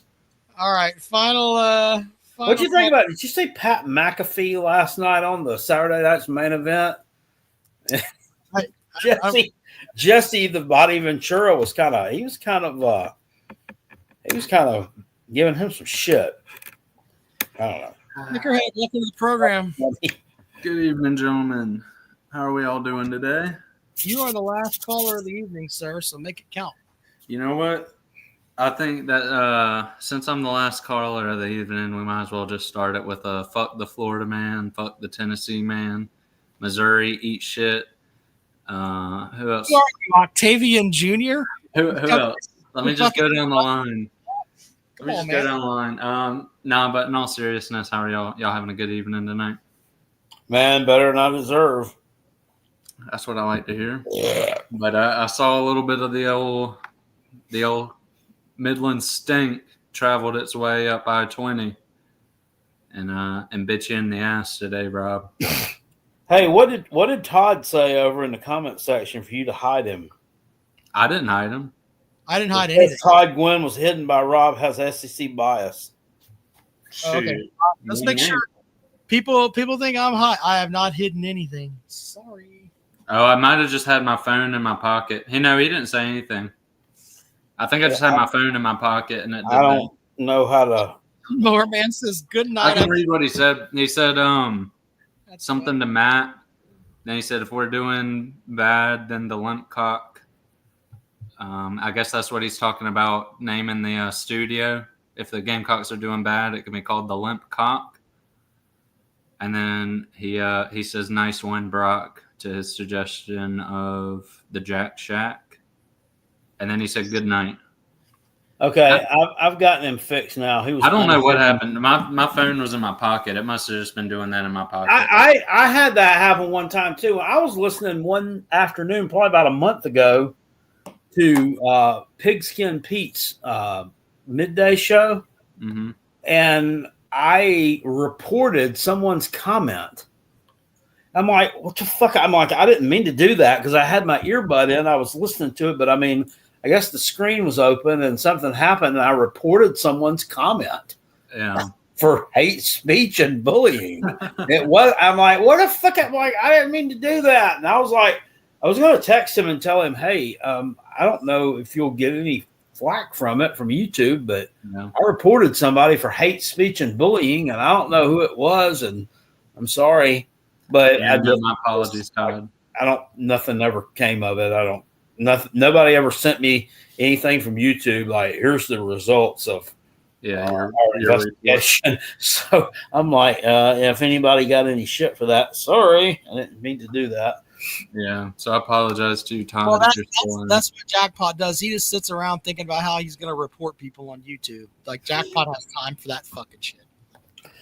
All right, final. What'd you think about it? Did you see Pat McAfee last night on the Saturday Night's Main Event? Jesse the Body Ventura was kind of giving him some shit. I don't know. Nickerhead, welcome to the program. Good evening, gentlemen. How are we all doing today? You are the last caller of the evening, sir, so make it count. You know what? I think that since I'm the last caller of the evening, we might as well just start it with a fuck the Florida man, fuck the Tennessee man, Missouri, eat shit. Who else? Who are you, Octavian Jr.? Who else? Let me just go down the line. Go down the line. Nah, but in all seriousness, how are y'all? Y'all having a good evening tonight? Man, better than I deserve. That's what I like to hear. Yeah. But I saw a little bit of the old Midland stink traveled its way up I-20 and bit you in the ass today, Rob. Hey, what did Todd say over in the comment section for you to hide him? I didn't hide him. I didn't hide anything. Todd Gwynn was hidden by Rob has SEC bias. Oh, okay. Let's make sure. People think I'm high. I have not hidden anything. Sorry. Oh, I might have just had my phone in my pocket. He didn't say anything. I think I just had my phone in my pocket and it did I don't know how to. Mower man says good night. I can read what he said. He said something to Matt. Then he said if we're doing bad, then the limp cock. I guess that's what he's talking about, naming the studio. If the Gamecocks are doing bad, it can be called the limp cock. And then he says nice win, Brock, to his suggestion of the Jack Shack. And then he said good night. Okay, I've gotten him fixed now. I don't know what happened. My phone was in my pocket. It must have just been doing that in my pocket. I had that happen one time too. I was listening one afternoon, probably about a month ago, to Pigskin Pete's midday show, and I reported someone's comment. I'm like, what the fuck? I'm like, I didn't mean to do that because I had my earbud in. I was listening to it, but I mean, I guess the screen was open and something happened, and I reported someone's comment. Yeah. For hate speech and bullying. I'm like, what the fuck? I'm like, I didn't mean to do that. And I was like, I was going to text him and tell him, hey, I don't know if you'll get any flack from YouTube, but I reported somebody for hate speech and bullying, and I don't know who it was, and I'm sorry. But my apologies, Todd. Nothing ever came of it. Nobody ever sent me anything from YouTube like, here's the results of our investigation. So I'm like, if anybody got any shit for that, sorry, I didn't mean to do that. Yeah, so I apologize to you, Tom. Well, that's what Jackpot does. He just sits around thinking about how he's going to report people on YouTube. Like, Jackpot has time for that fucking shit.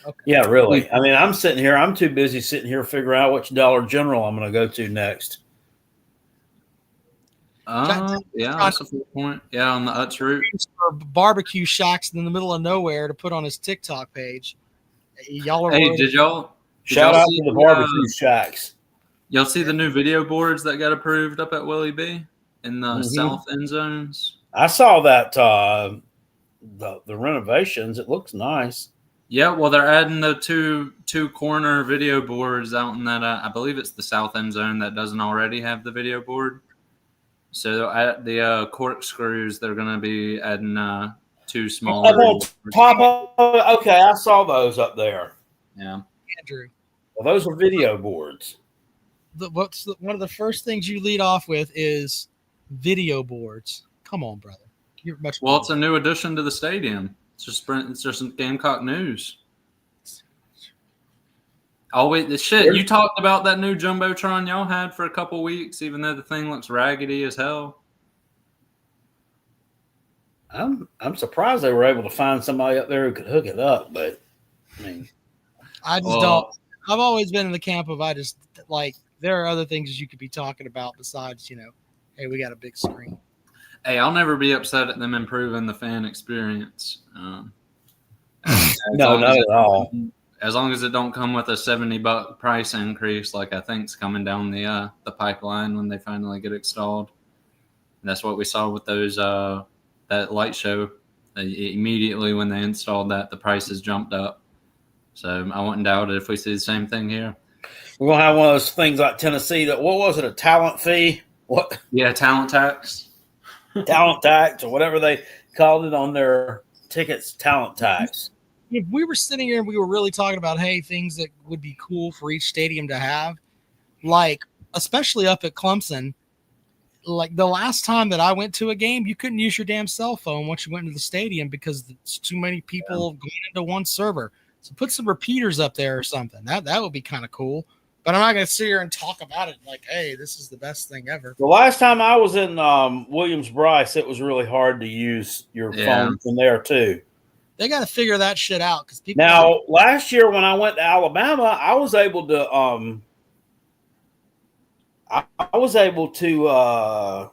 Okay. Yeah, really. I mean, I'm too busy sitting here figuring out which Dollar General I'm going to go to next. Yeah, that's a good point. Yeah, on the Utz route. For barbecue shacks in the middle of nowhere to put on his TikTok page. Y'all are shout out to the barbecue shacks. Y'all see the new video boards that got approved up at Willie B in the south end zones? I saw that the renovations. It looks nice. Yeah, well, they're adding the two corner video boards out in that. I believe it's the south end zone that doesn't already have the video board. So at the corkscrews, they're going to be adding two smaller. Okay, I saw those up there. Yeah, Andrew. Well, those are video boards. one of the first things you lead off with is video boards. Come on, brother. You're much Well, it's a new addition to the stadium. It's just Gamecock news. Oh wait, the shit! You talked about that new jumbotron y'all had for a couple weeks, even though the thing looks raggedy as hell. I'm surprised they were able to find somebody up there who could hook it up, but I mean, I just don't. I've always been in the camp of there are other things you could be talking about besides, hey, we got a big screen. Hey, I'll never be upset at them improving the fan experience. No, not at all. As long as it don't come with a $70 price increase, like I think's coming down the pipeline when they finally get installed. And that's what we saw with those that light show. Immediately when they installed that, the prices jumped up. So I wouldn't doubt it if we see the same thing here. We're gonna have one of those things like Tennessee. That what was it? A talent fee? What? Yeah, talent tax. Talent tax, or whatever they called it on their tickets. Talent tax. If we were sitting here and we were really talking about, hey, things that would be cool for each stadium to have, like especially up at Clemson, like the last time that I went to a game, you couldn't use your damn cell phone once you went into the stadium because there's too many people going into one server. So put some repeaters up there or something. That would be kind of cool. But I'm not going to sit here and talk about it like, hey, this is the best thing ever. The last time I was in Williams-Brice, it was really hard to use your phone from there too. They got to figure that shit out because people. Now, last year when I went to Alabama, I was able to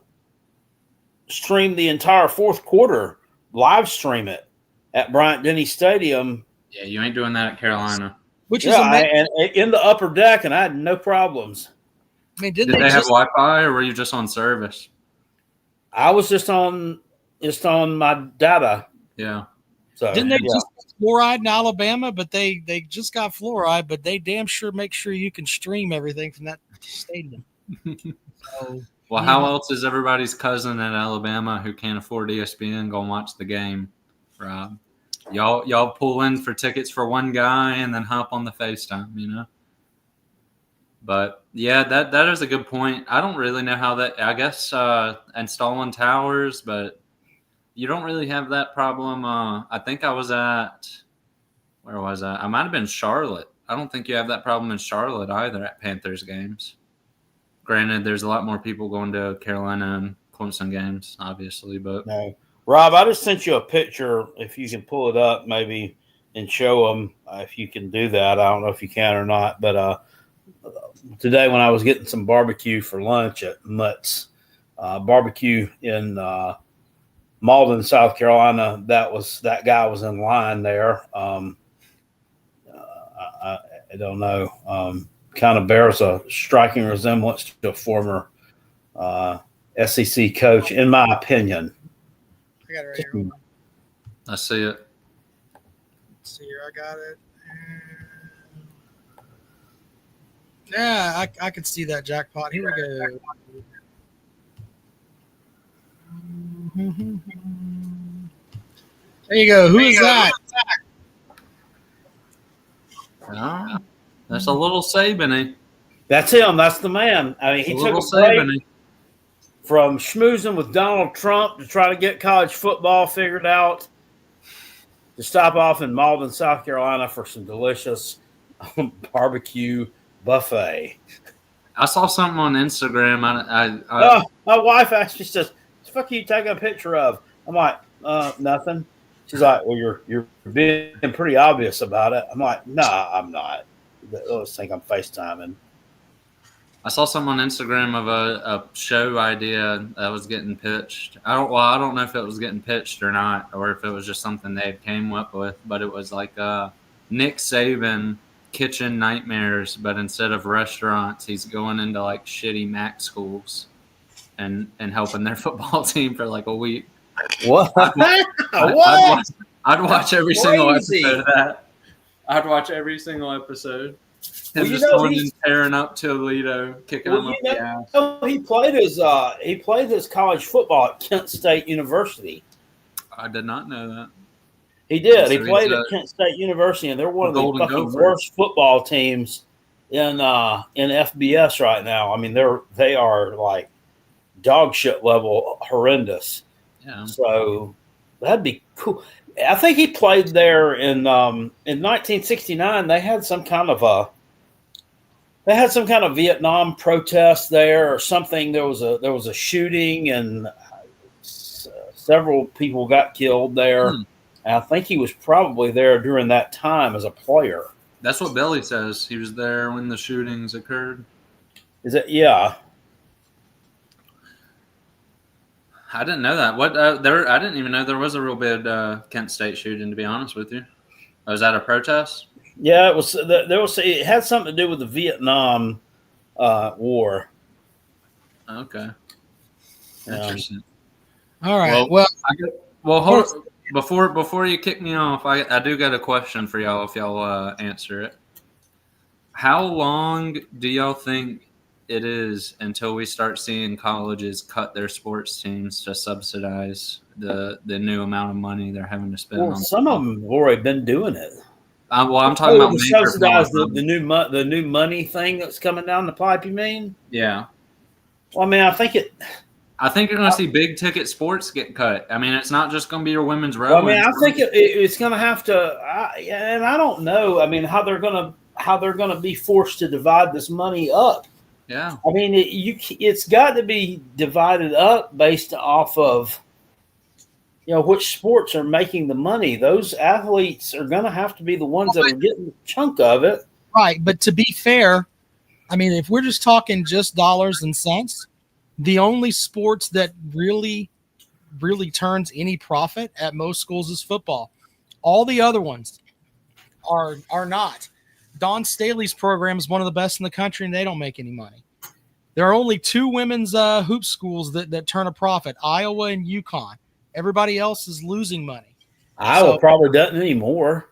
stream the entire fourth quarter, live stream it at Bryant-Denny Stadium. Yeah, you ain't doing that at Carolina. Which is amazing. And in the upper deck, and I had no problems. I mean, did they have Wi-Fi, or were you just on service? I was just on my data. Yeah. So didn't they just get fluoride in Alabama? But they just got fluoride, but they damn sure make sure you can stream everything from that stadium. Well, how else is everybody's cousin in Alabama who can't afford ESPN gonna watch the game, Rob? Y'all pull in for tickets for one guy and then hop on the FaceTime, But yeah, that is a good point. I don't really know how that. I guess installing towers, but you don't really have that problem. I think I was at where was I? I might have been Charlotte. I don't think you have that problem in Charlotte either at Panthers games. Granted, there's a lot more people going to Carolina and Clemson games, obviously, but no. Rob, I just sent you a picture. If you can pull it up, maybe, and show them if you can do that. I don't know if you can or not, but today when I was getting some barbecue for lunch at Mutt's barbecue in Malden, South Carolina, that guy was in line there. I don't know. Kind of bears a striking resemblance to a former SEC coach, in my opinion. I got it right here. I see it. Let's see here, I got it. Yeah, I could see that jackpot. Here we go. There you go. Who is that? Oh, that's a little Saban-y. That's him. That's the man. I mean, he took a break from schmoozing with Donald Trump to try to get college football figured out, to stop off in Malden, South Carolina for some delicious barbecue buffet. I saw something on Instagram. My wife actually says, "What the fuck are you taking a picture of?" I'm like, nothing. She's like, "Well, you're being pretty obvious about it." I'm like, "Nah, I'm not. They'll just think I'm FaceTiming." I saw something on Instagram of a show idea that was getting pitched. I don't know if it was getting pitched or not, or if it was just something they had came up with. But it was like Nick Saban kitchen nightmares, but instead of restaurants, he's going into like shitty MAC schools and helping their football team for like a week. What? I'd watch every single episode of that. I'd watch every single episode. Him just going and tearing up Toledo, kicking him up the ass. He played his college football at Kent State University. I did not know that. He did. He played at Kent State University, and they're one of the fucking worst football teams in FBS right now. I mean, they are like dog shit level horrendous. Yeah. So that'd be cool. I think he played there in 1969. They had some kind of Vietnam protest there or something. There was a shooting and several people got killed there. And I think he was probably there during that time as a player. That's what Billy says. He was there when the shootings occurred. Is it? Yeah. I didn't know that. I didn't even know there was a real big Kent State shooting. To be honest with you, was that a protest? Yeah, it was. It had something to do with the Vietnam War. Okay, interesting. All right. Hold before you kick me off. I do got a question for y'all. If y'all answer it, how long do y'all think it is until we start seeing colleges cut their sports teams to subsidize the new amount of money they're having to spend? Well, some of them have already been doing it. I'm talking about to subsidize the new money thing that's coming down the pipe. You mean? Yeah. Well, I mean, I think you're going to see big ticket sports get cut. I mean, it's not just going to be your women's rowing. rowing. I think it's going to have to, and I don't know. I mean, how they're going to be forced to divide this money up. Yeah. I mean, it's got to be divided up based off of, which sports are making the money. Those athletes are going to have to be the ones that are getting a chunk of it. Right. But to be fair, I mean, if we're just talking just dollars and cents, the only sports that really, really turns any profit at most schools is football. All the other ones are not. Don Staley's program is one of the best in the country, and they don't make any money. There are only two women's hoop schools that turn a profit, Iowa and UConn. Everybody else is losing money. Iowa probably doesn't anymore.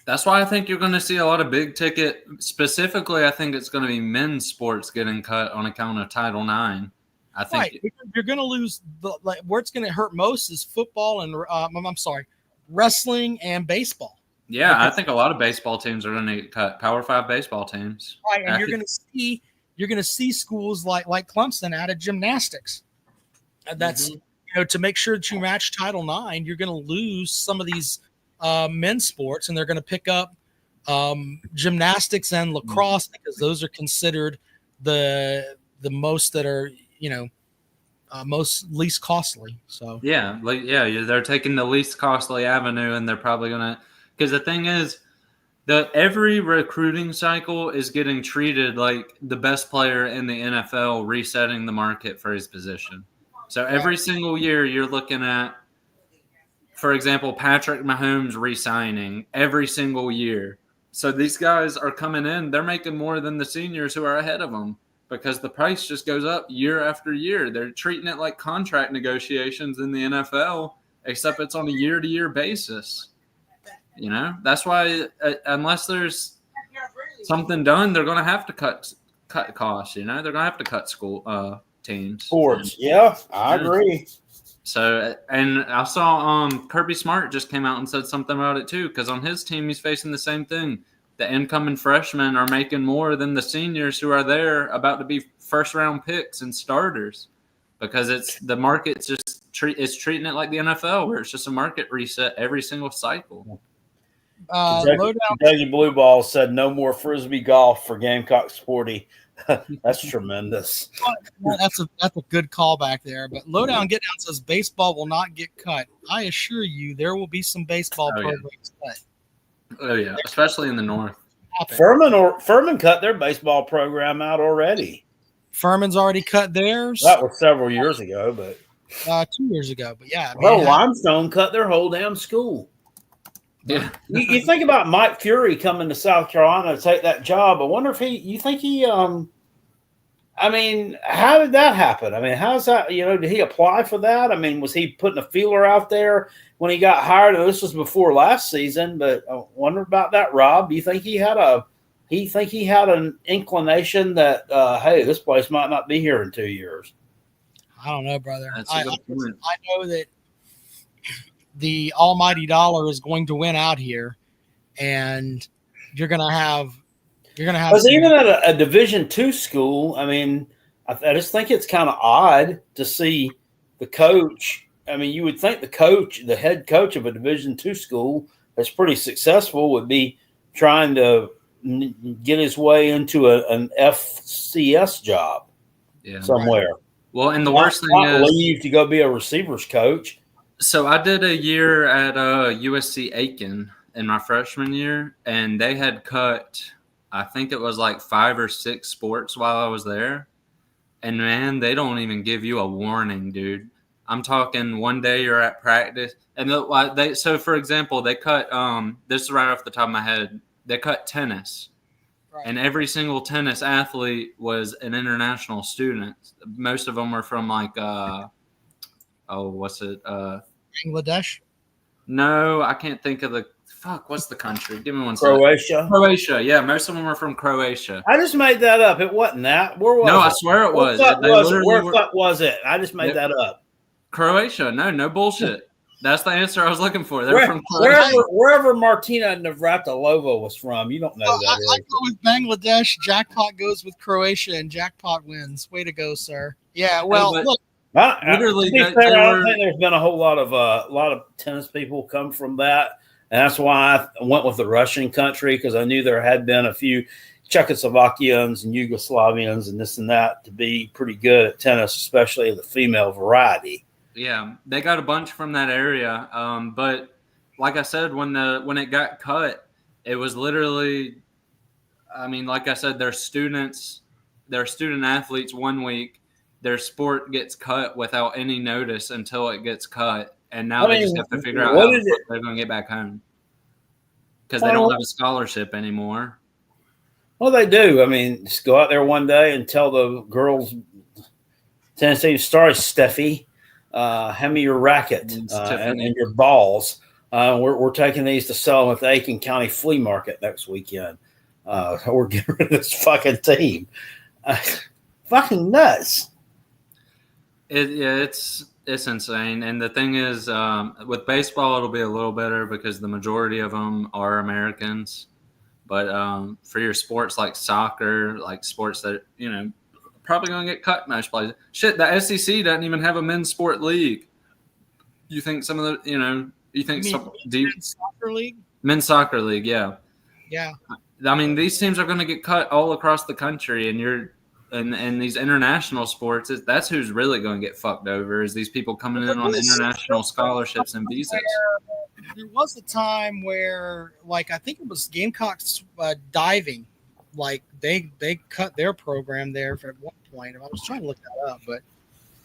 That's why I think you're going to see a lot of big ticket. Specifically, I think it's going to be men's sports getting cut on account of Title IX. I think you're going to lose where it's going to hurt most is football and wrestling and baseball. Yeah, I think a lot of baseball teams are going to get cut. Power 5 baseball teams. Right, and you're going to see schools like Clemson out of gymnastics. That's to make sure that you match Title IX, you're going to lose some of these men's sports, and they're going to pick up gymnastics and lacrosse because those are considered the most that are most least costly. So they're taking the least costly avenue, and they're probably going to, because the thing is, every recruiting cycle is getting treated like the best player in the NFL resetting the market for his position. So every single year you're looking at, for example, Patrick Mahomes re-signing every single year. So these guys are coming in, they're making more than the seniors who are ahead of them because the price just goes up year after year. They're treating it like contract negotiations in the NFL, except it's on a year-to-year basis. That's why unless there's something done, they're going to have to cut costs. They're going to have to cut school teams. Sports, yeah, I agree. So, and I saw Kirby Smart just came out and said something about it too, because on his team he's facing the same thing. The incoming freshmen are making more than the seniors who are there about to be first-round picks and starters, because the market's just treating it like the NFL, where it's just a market reset every single cycle. Kentucky Blue Balls said no more Frisbee golf for Gamecock Sporty. That's tremendous. Well, that's a good callback there. But Lowdown Get Down says baseball will not get cut. I assure you, there will be some baseball programs cut. Oh yeah, especially in the north. Furman cut their baseball program out already. Furman's already cut theirs. That was several years ago, but 2 years ago. But yeah, Limestone cut their whole damn school. Yeah, you think about Mike Fury coming to South Carolina to take that job. I wonder if you think he I mean, how did that happen? I mean, how's that? Did he apply for that? I mean, was he putting a feeler out there when he got hired? And this was before last season, but I wonder about that, Rob. Do you think he had an inclination that hey, this place might not be here in 2 years? I don't know, brother. I know that the almighty dollar is going to win out here, and you're going to have You're going to have Because some, even at a Division II school, I mean, I just think it's kind of odd to see the coach. I mean, you would think the head coach of a Division II school that's pretty successful would be trying to get his way into an FCS job somewhere. Right. Well, and the worst thing is leave to go be a receivers coach. So I did a year at USC Aiken in my freshman year, and they had cut, I think it was like 5 or 6 sports while I was there. And man, they don't even give you a warning, dude. I'm talking one day you're at practice, and so for example, they cut this is right off the top of my head. They cut tennis. right. And every single tennis athlete was an international student. Most of them were from like what's Bangladesh. No, I can't think of what's the country? Give me one second. Croatia. Croatia, yeah. Most of them were from Croatia. I just made that up. It wasn't that. Where was it? No, I swear it was. Where the fuck was it? I just made that up. Croatia. No bullshit. That's the answer I was looking for. They're from Croatia. Wherever Martina Navratilova was from, you don't know that. I go with Bangladesh. Jackpot goes with Croatia, and Jackpot wins. Way to go, sir. Yeah, well, look. Literally, I don't think there's been a whole lot of tennis people come from that, and that's why I went with the Russian country, because I knew there had been a few Czechoslovakians and Yugoslavians and this and that to be pretty good at tennis, especially the female variety. Yeah, they got a bunch from that area, but like I said, when it got cut, it was literally, I mean, like I said, they're student athletes 1 week. Their sport gets cut without any notice until it gets cut, and now they just have to figure out how they're going to get back home because they don't have a scholarship anymore. Well, they do. I mean, just go out there one day and tell the girls, Tennessee, sorry, Steffi, hand me your racket and your balls. We're taking these to sell them at the Aiken County Flea Market next weekend. We're getting rid of this fucking team. Fucking nuts. It's insane. And the thing is, with baseball, it'll be a little better because the majority of them are Americans. But for your sports like soccer, like sports that, probably going to get cut most places. Shit, the SEC doesn't even have a men's sport league. You think some of the, Men's soccer league? Men's soccer league, yeah. Yeah. I mean, these teams are going to get cut all across the country, and these international sports, that's who's really going to get fucked over, is these people coming in on international scholarships and visas. There was a time where, like, I think it was Gamecocks diving, like they cut their program there at one point. I was trying to look that up, but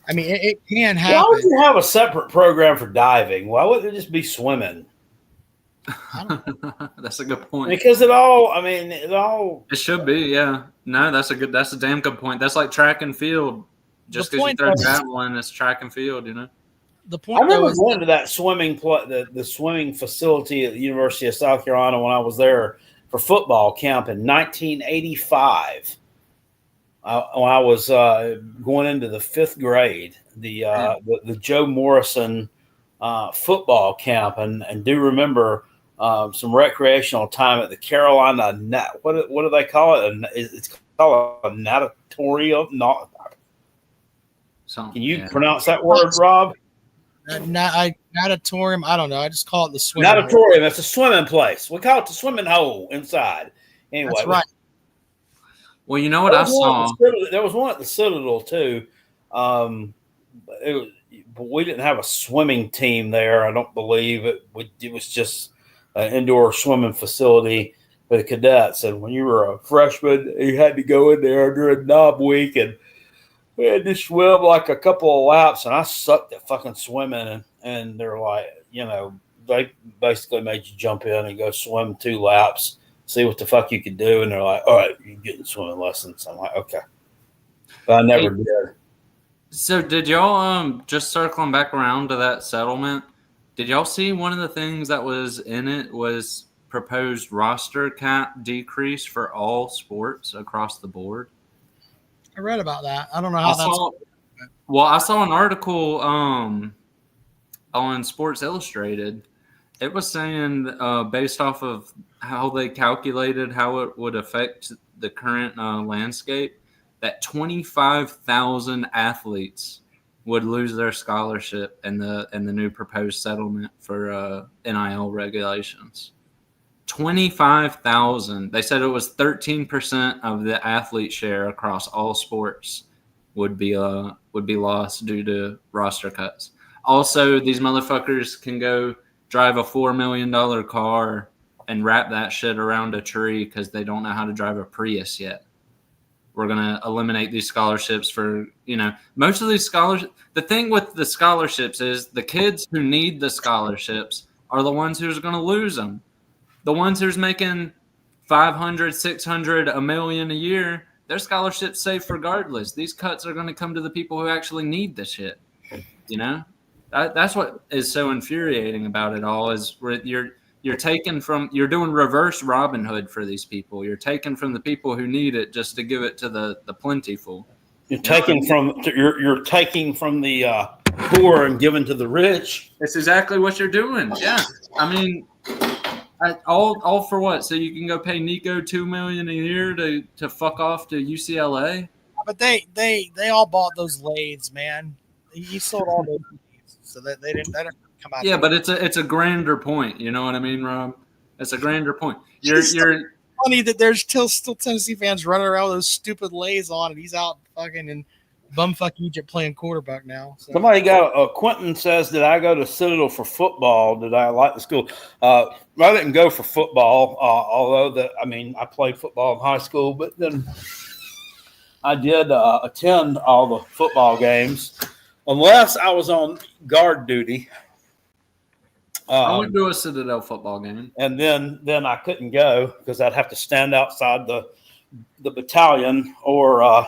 I mean, it can happen. Why would you have a separate program for diving? Why wouldn't it just be swimming? That's a good point. Because it should be, yeah. No, that's a damn good point. That's like track and field. Just because you throw javelin, it's track and field, The point I remember going to that the swimming facility at the University of South Carolina when I was there for football camp in 1985. When I was going into the 5th grade, the Joe Morrison football camp, and do remember some recreational time at the Carolina what do they call it? It's called a natatorium. Can you pronounce that word, Rob? Natatorium. I don't know. I just call it the swimming. Natatorium. It's a swimming place. We call it the swimming hole inside. Anyway, that's right. Well, you know what I saw? There was one at the Citadel too. But we didn't have a swimming team there. I don't believe it. It was just an indoor swimming facility for the cadets. And when you were a freshman, you had to go in there during knob week, and we had to swim like a couple of laps. And I sucked at fucking swimming. And they're like, they basically made you jump in and go swim 2 laps, see what the fuck you could do. And they're like, all right, you're getting swimming lessons. I'm like, okay. But I never did. So did y'all, just circling back around to that settlement, did y'all see one of the things that was in it was proposed roster cap decrease for all sports across the board? I read about that. I don't know how I saw an article on Sports Illustrated, It was saying, based off of how they calculated how it would affect the current landscape, that 25,000 athletes would lose their scholarship in the new proposed settlement for NIL regulations. 25,000. They said it was 13% of the athlete share across all sports would be lost due to roster cuts. Also, these motherfuckers can go drive a $4 million car and wrap that shit around a tree because they don't know how to drive a Prius yet. We're going to eliminate these scholarships for, most of these scholarships. The thing with the scholarships is the kids who need the scholarships are the ones who's going to lose them. The ones who's making 500, 600, $1 million a year, their scholarship's safe regardless. These cuts are going to come to the people who actually need the shit. That's what is so infuriating about it all is you're taking from, you're doing reverse Robin Hood for these people. You're taking from the people who need it just to give it to the plentiful. You're taking from the poor and giving to the rich. It's exactly what you're doing. Yeah, I mean, all for what? So you can go pay Nico $2 million a year to fuck off to UCLA? But they all bought those lathes, man. He sold all those lathes, so that they didn't come out. Yeah, but it's a grander point. You know what I mean, Rob? It's a grander point. You're funny that there's still Tennessee fans running around with those stupid lathes on, and he's out fucking in bumfuck Egypt playing quarterback now. So. Somebody Quentin says, did I go to Citadel for football? Did I like the school? I didn't go for football, although I played football in high school, but then I did attend all the football games, unless I was on guard duty. I went to a Citadel football game. And then I couldn't go because I'd have to stand outside the battalion or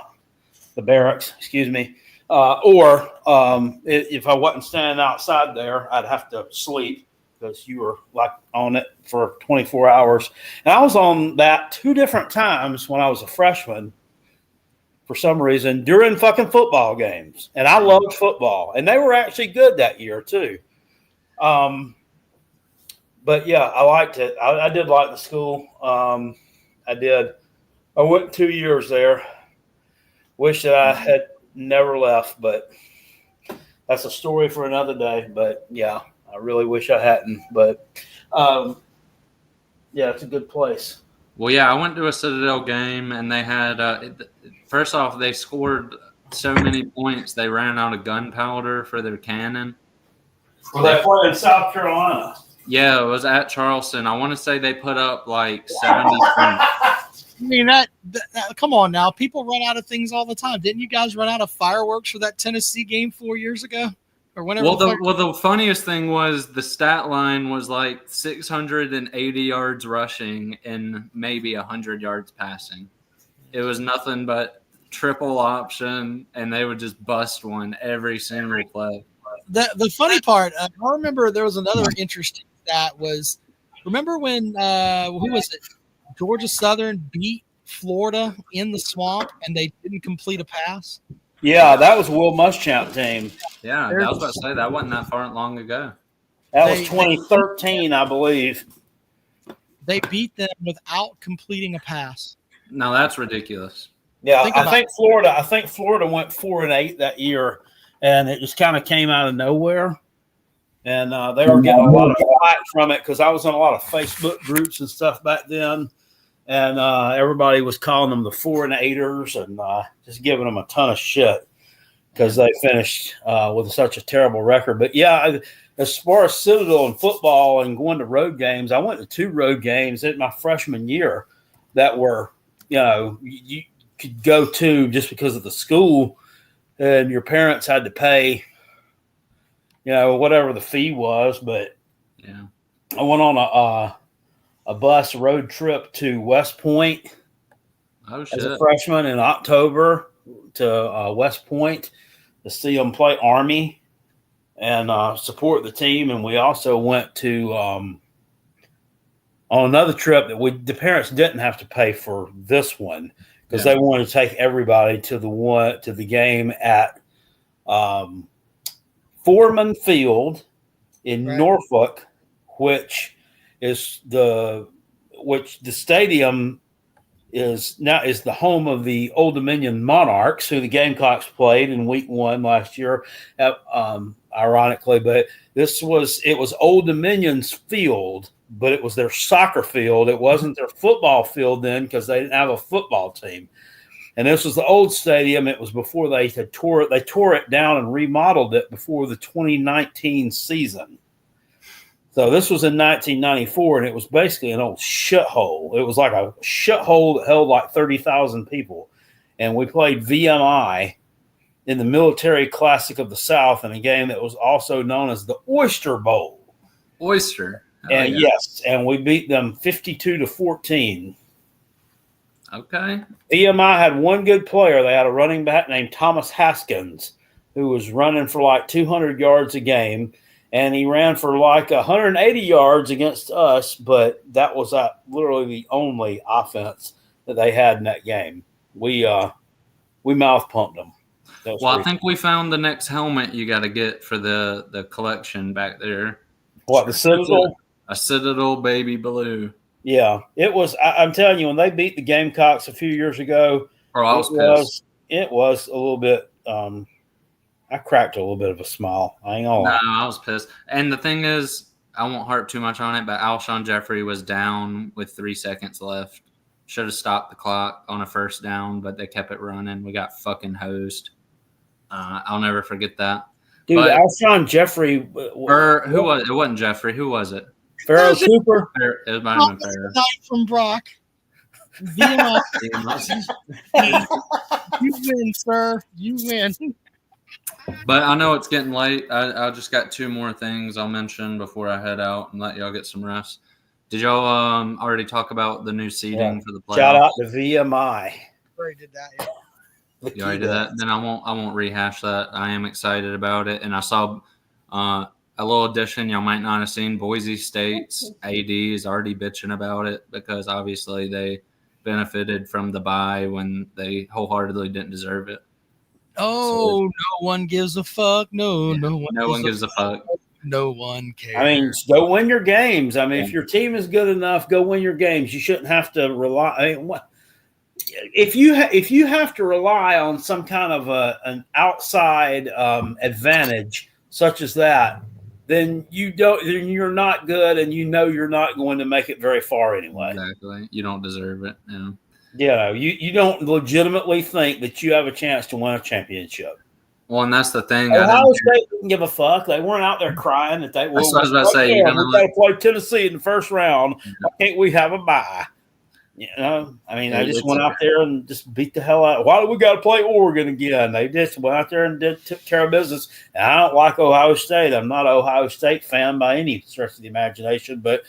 the barracks, excuse me. If I wasn't standing outside there, I'd have to sleep because you were like on it for 24 hours. And I was on that 2 different times when I was a freshman for some reason during fucking football games. And I loved football. And they were actually good that year too. But yeah, I liked it. I did like the school. I did. I went 2 years there. Wish that I had never left, but that's a story for another day. But yeah, I really wish I hadn't. But yeah, it's a good place. Well, yeah, I went to a Citadel game, and they had first off, they scored so many points they ran out of gunpowder for their cannon. Well, they played in South Carolina. Yeah, it was at Charleston. I want to say they put up like 70 points. I mean, that come on now. People run out of things all the time. Didn't you guys run out of fireworks for that Tennessee game 4 years ago? Or whenever? Well, the funniest thing was the stat line was like 680 yards rushing and maybe 100 yards passing. It was nothing but triple option, and they would just bust one every single play. The funny part, I remember there was another interesting stat was, remember when, who was it? Georgia Southern beat Florida in the swamp and they didn't complete a pass? Yeah, that was Will Muschamp team. Yeah, I was about to say that wasn't that far long ago. That was 2013, I believe. They beat them without completing a pass. No, that's ridiculous. Yeah, I think Florida went 4-8 that year, and it just kind of came out of nowhere. And they were getting a lot of flack from it because I was in a lot of Facebook groups and stuff back then. And everybody was calling them the 4-8ers and just giving them a ton of shit because they finished with such a terrible record. But yeah, as far as Citadel and football and going to road games, I went to 2 road games in my freshman year that were, you could go to just because of the school, and your parents had to pay, whatever the fee was. But yeah, I went on a bus road trip to West Point as a freshman in October to West Point to see them play Army and support the team. And we also went to on another trip that the parents didn't have to pay for this one because they wanted to take everybody to the game at Foreman Field in Norfolk, which the stadium is the home of the Old Dominion Monarchs, who the Gamecocks played in Week 1 last year. Ironically, but it was Old Dominion's field, but it was their soccer field. It wasn't their football field then because they didn't have a football team. And this was the old stadium. It was before they had tore it. They tore it down and remodeled it before the 2019 season. So this was in 1994, and it was basically an old shithole. It was like a shithole that held like 30,000 people. And we played VMI in the Military Classic of the South in a game that was also known as the Oyster Bowl. Oyster. And yes, and we beat them 52-14. Okay. VMI had one good player. They had a running back named Thomas Haskins who was running for like 200 yards a game, and he ran for like 180 yards against us, but that was literally the only offense that they had in that game. We mouth pumped them. Well, I think we found the next helmet you got to get for the collection back there. What, the Citadel? A Citadel baby blue. Yeah, it was. I'm telling you, when they beat the Gamecocks a few years ago, it was a little bit. I cracked a little bit of a smile. I ain't gonna lie. No, I was pissed. And the thing is, I won't harp too much on it, but Alshon Jeffrey was down with 3 seconds left. Should have stopped the clock on a first down, but they kept it running. We got fucking hosed. I'll never forget that. Dude, Alshon Jeffrey. Who was it? It wasn't Jeffrey. Who was it? Pharaoh Cooper. It might have been Pharaoh. From Brock. You win, sir. You win. But I know it's getting late. I just got 2 more things I'll mention before I head out and let y'all get some rest. Did y'all already talk about the new seating for the playoffs? Shout out to VMI. Already did that. Yeah. You already did that. Then I won't rehash that. I am excited about it, and I saw a little addition y'all might not have seen. Boise State's AD is already bitching about it because obviously they benefited from the bye when they wholeheartedly didn't deserve it. Oh, no one gives a fuck. No one gives a fuck. No one cares. I mean, go win your games. I mean, if your team is good enough, go win your games. You shouldn't have to rely. I mean, if you have to rely on some kind of an outside advantage such as that, then you're not good, and you're not going to make it very far anyway. Exactly. You don't deserve it. You don't legitimately think that you have a chance to win a championship. Well, and that's the thing. Ohio State didn't give a fuck. They weren't out there crying that they were. That's what I was about to say. We're going to play Tennessee in the first round. Why can't we have a bye? I mean, they just went out there and just beat the hell out. Why do we got to play Oregon again? They just went out there and took care of business. And I don't like Ohio State. I'm not an Ohio State fan by any stretch of the imagination. But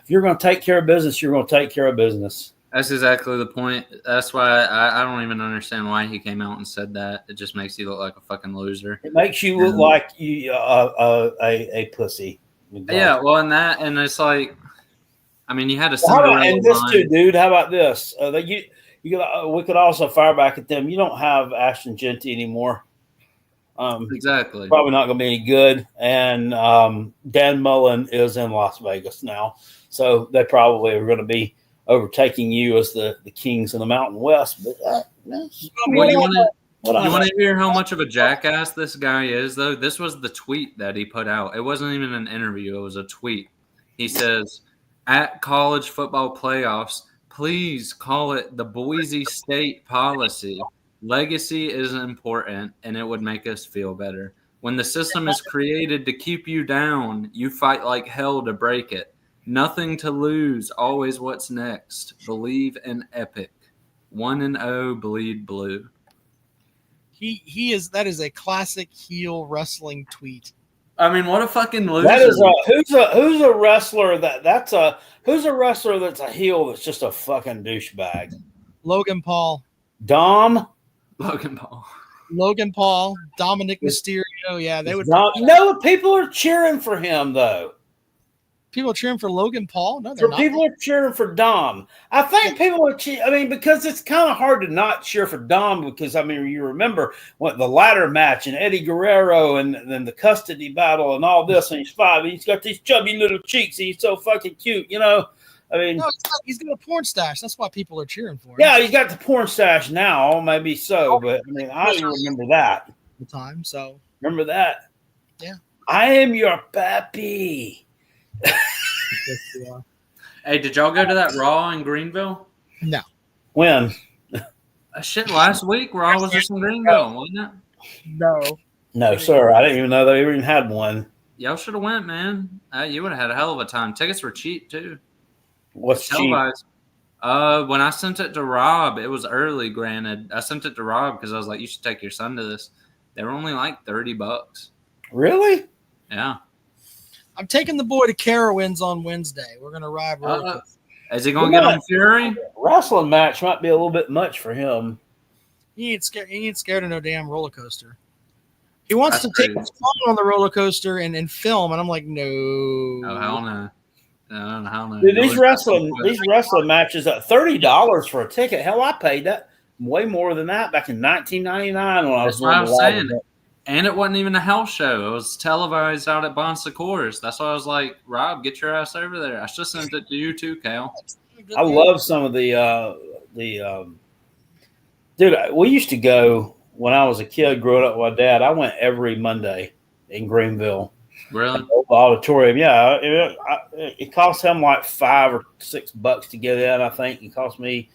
if you're going to take care of business, you're going to take care of business. That's exactly the point. That's why I don't even understand why he came out and said that. It just makes you look like a fucking loser. It makes you look like you a pussy. Yeah, well, and it's like, I mean, you had a and this too, dude. How about this? We could also fire back at them. You don't have Ashton Genty anymore. Exactly. Probably not going to be any good. And Dan Mullen is in Las Vegas now, so they probably are going to be overtaking you as the kings of the Mountain West. But you want to hear how much of a jackass this guy is, though? This was the tweet that he put out. It wasn't even an interview. It was a tweet. He says, at college football playoffs, please call it the Boise State policy. Legacy is important, and it would make us feel better. When the system is created to keep you down, you fight like hell to break it. Nothing to lose, always what's next. Believe in epic. 1-0, bleed blue. That is a classic heel wrestling tweet. I mean, what a fucking loser. That is who's a wrestler that's a heel that's just a fucking douchebag. Logan Paul. Logan Paul, Dominic Mysterio. Yeah, they would. No, people are cheering for him though. People cheering for Logan Paul? No, they're For not. people are cheering for Dom. I think people are because it's kind of hard to not cheer for Dom because, you remember what the ladder match and Eddie Guerrero and then the custody battle and all this, and he's 5 and he's got these chubby little cheeks and he's so fucking cute, No, he's got a porn stash. That's why people are cheering for him. Yeah, he's got the porn stash now, maybe so, but I remember that. The time, so. Remember that? Yeah. I am your pappy. Hey, did y'all go to that Raw in Greenville? No. When? Shit, last week Raw was just in Greenville, wasn't it? No. No, sir. I didn't even know they even had one. Y'all should have went, man. You would have had a hell of a time. Tickets were cheap too. What's cheap? Televised. When I sent it to Rob, it was early. Granted, I sent it to Rob because I was like, "You should take your son to this." They were only like $30. Really? Yeah. I'm taking the boy to Carowinds on Wednesday. We're gonna ride roller coaster. Is he gonna get on Fury? Wrestling match might be a little bit much for him. He ain't scared of no damn roller coaster. He wants That's to take crazy. his phone on the roller coaster and film, and I'm like, no. Oh hell no. No, hell no. Dude, these wrestling matches at $30 for a ticket. Hell, I paid that way more than that back in 1999 when I was That's what I was doing the live saying. event. And it wasn't even a house show. It was televised out at Bon Secours. That's why I was like, Rob, get your ass over there. I should send it to you too, Cal. I love some of the dude. We used to go when I was a kid growing up with my dad. I went every Monday in Greenville. Really? The auditorium, yeah. It cost him like $5 or $6 to get in. I think it cost me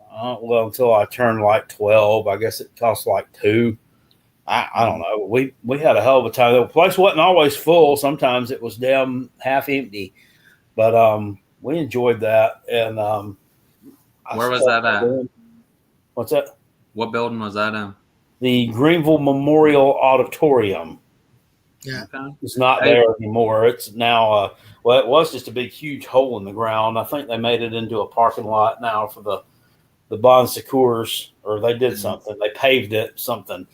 until I turned like 12. I guess it cost like $2. I don't know. We had a hell of a time. The place wasn't always full. Sometimes it was damn half empty, but we enjoyed that. And where was that at? What's that? What building was that in? The Greenville Memorial Auditorium. Yeah. Okay. It's not there anymore. It's now, it was just a big, huge hole in the ground. I think they made it into a parking lot now for the Bon Secours, or they did something. They paved it, something.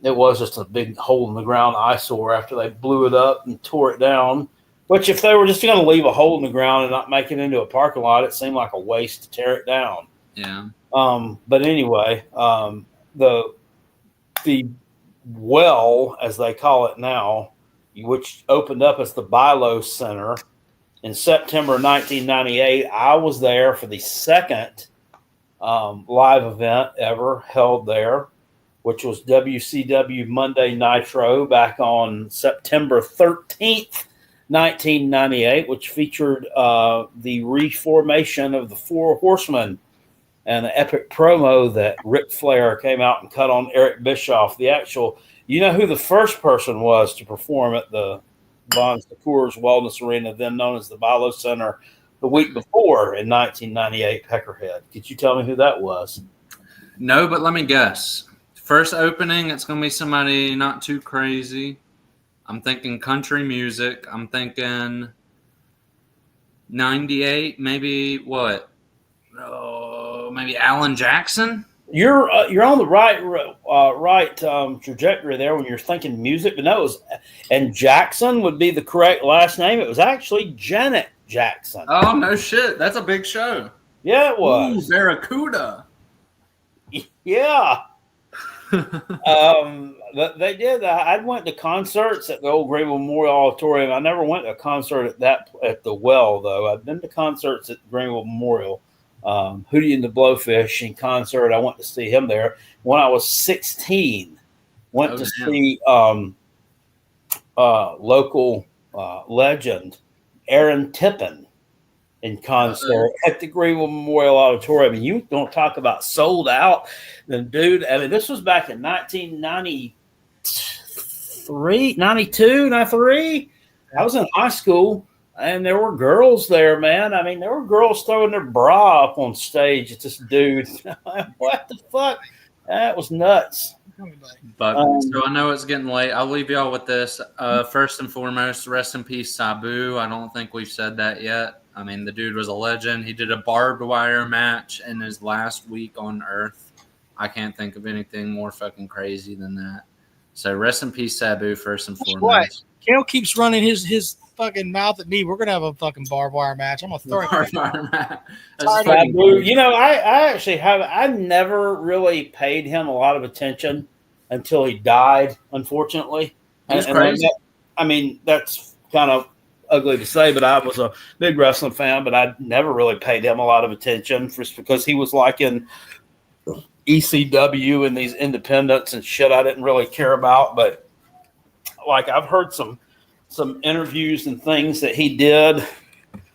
It was just a big hole in the ground eyesore after they blew it up and tore it down. Which, if they were just going to leave a hole in the ground and not make it into a parking lot, it seemed like a waste to tear it down. Yeah. But anyway, the well, as they call it now, which opened up as the Bilo Center in September 1998, I was there for the second live event ever held there, which was WCW Monday Nitro back on September 13th, 1998, which featured the reformation of the Four Horsemen and the epic promo that Ric Flair came out and cut on Eric Bischoff. The actual, you know who the first person was to perform at the Bon Secours Wellness Arena, then known as the Bilo Center, the week before in 1998, Peckerhead. Could you tell me who that was? No, but let me guess. First opening, it's going to be somebody not too crazy. I'm thinking country music. I'm thinking 98, maybe what? Oh, maybe Alan Jackson? You're on the right trajectory there when you're thinking music, but no, and Jackson would be the correct last name. It was actually Janet Jackson. Oh, no shit. That's a big show. Yeah, it was. Ooh, Barracuda. Yeah. They did. I went to concerts at the old Greenville Memorial Auditorium. I never went to a concert at the Well, though. I've been to concerts at Greenville Memorial. Hootie and the Blowfish in concert. I went to see him there when I was 16. Went to see local legend Aaron Tippin in concert at the Greenville Memorial Auditorium. And you don't talk about sold out. Then, dude, I mean, this was back in 1993, 92, 93. I was in high school. And there were girls there, man. I mean, there were girls throwing their bra up on stage at this dude. What the fuck? That was nuts. But so I know it's getting late. I'll leave y'all with this. First and foremost, rest in peace, Sabu. I don't think we've said that yet. I mean, the dude was a legend. He did a barbed wire match in his last week on Earth. I can't think of anything more fucking crazy than that. So rest in peace, Sabu, first and foremost. Kale keeps running his fucking mouth at me, we're gonna have a fucking barbed wire match. I'm gonna throw it. That's Sorry, fucking Blue. You know, I actually have. I never really paid him a lot of attention until he died. Unfortunately, He's And crazy. I mean, that's kind of ugly to say, but I was a big wrestling fan, but I never really paid him a lot of attention just because he was like in ECW and these independents and shit I didn't really care about. But like I've heard some interviews and things that he did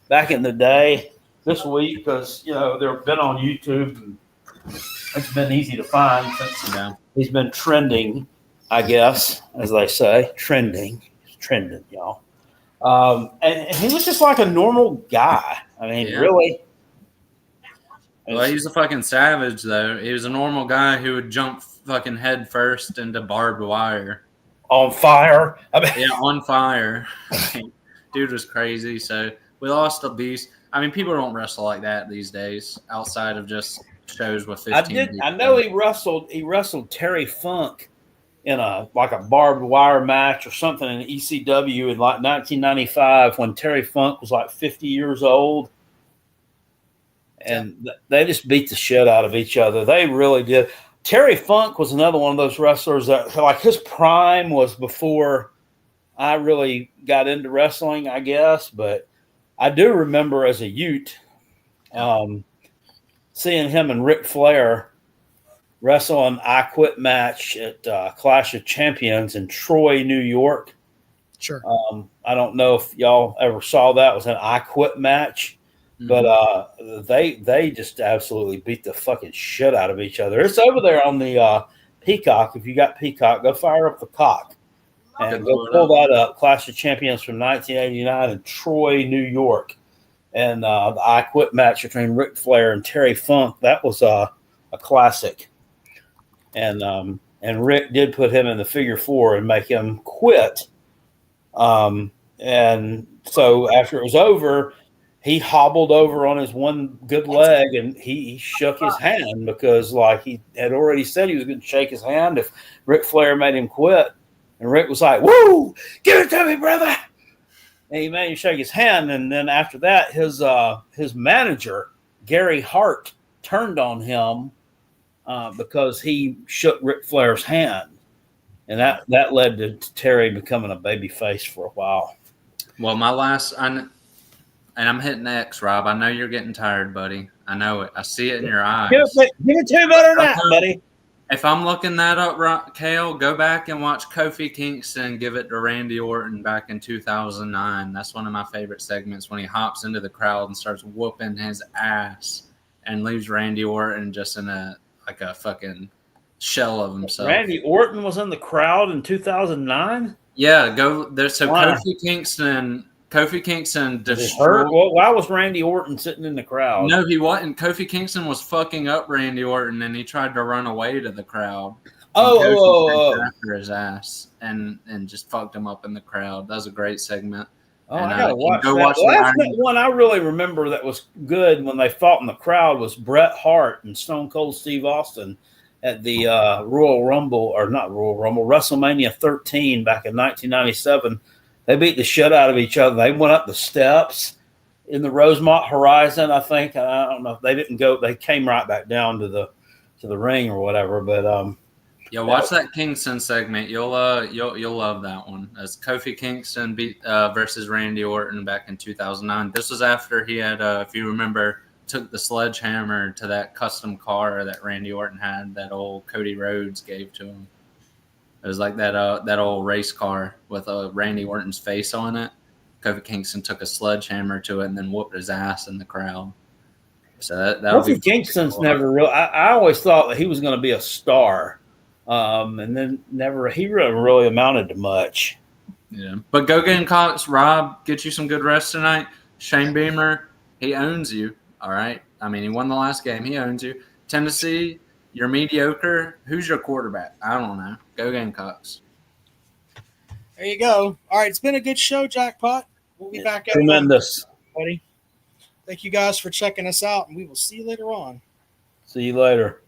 back in the day this week because they've been on YouTube and it's been easy to find since he's been trending, I guess, as they say, trending, y'all. And he was just like a normal guy. I mean, really. Well, he's a fucking savage, though. He was a normal guy who would jump fucking head first into barbed wire. On fire. I mean, yeah, on fire. Dude was crazy. So we lost a beast. I mean, people don't wrestle like that these days outside of just shows with 15 people. I know he wrestled Terry Funk in a barbed wire match or something in ECW in like 1995 when Terry Funk was like 50 years old. And they just beat the shit out of each other. They really did. Terry Funk was another one of those wrestlers that, like, his prime was before I really got into wrestling, I guess. But I do remember as a Ute seeing him and Ric Flair wrestle an I Quit match at Clash of Champions in Troy, New York. Sure. I don't know if y'all ever saw that. It was an I Quit match. But they just absolutely beat the fucking shit out of each other. It's over there on the Peacock. If you got Peacock, go fire up the cock and go pull that up. Clash of Champions from 1989 in Troy, New York. And the I Quit match between Ric Flair and Terry Funk, that was a classic. And Rick did put him in the figure 4 and make him quit. And so after it was over, he hobbled over on his one good leg and he shook his hand because, like, he had already said he was going to shake his hand if Ric Flair made him quit. And Rick was like, "Woo, give it to me, brother." And he made him shake his hand. And then after that, his manager, Gary Hart, turned on him because he shook Ric Flair's hand. And that led to Terry becoming a babyface for a while. Well, my last... And I'm hitting X, Rob. I know you're getting tired, buddy. I know it. I see it in your eyes. Give it to me better than that, buddy. If I'm looking that up, Kale, go back and watch Kofi Kingston give it to Randy Orton back in 2009. That's one of my favorite segments when he hops into the crowd and starts whooping his ass and leaves Randy Orton just in a fucking shell of himself. Randy Orton was in the crowd in 2009? Yeah, go there. So Why? Kofi Kingston destroyed. Well, why was Randy Orton sitting in the crowd? No, he wasn't. Kofi Kingston was fucking up Randy Orton, and he tried to run away to the crowd. After his ass and just fucked him up in the crowd. That was a great segment. Oh, I gotta watch that. That's one I really remember that was good when they fought in the crowd was Bret Hart and Stone Cold Steve Austin at the WrestleMania 13 back in 1997. They beat the shit out of each other. They went up the steps in the Rosemont Horizon, I think. I don't know if they didn't go. They came right back down to the ring or whatever. But yeah, watch that Kingston segment. You'll love that one. As Kofi Kingston beat versus Randy Orton back in 2009. This was after he had, if you remember, took the sledgehammer to that custom car that Randy Orton had that old Cody Rhodes gave to him. It was like that old race car with Randy Orton's face on it. Kofi Kingston took a sledgehammer to it and then whooped his ass in the crowd. So Kofi Kingston's never real. I always thought that he was going to be a star, and then he really amounted to much. Yeah, but go Gamecocks, Rob. Get you some good rest tonight. Shane Beamer, he owns you. All right. I mean, he won the last game. He owns you. Tennessee. You're mediocre. Who's your quarterback? I don't know. Go Gamecocks. There you go. All right, it's been a good show, Jackpot. We'll be back at it, Tremendous. buddy. Thank you guys for checking us out, and we will see you later on. See you later.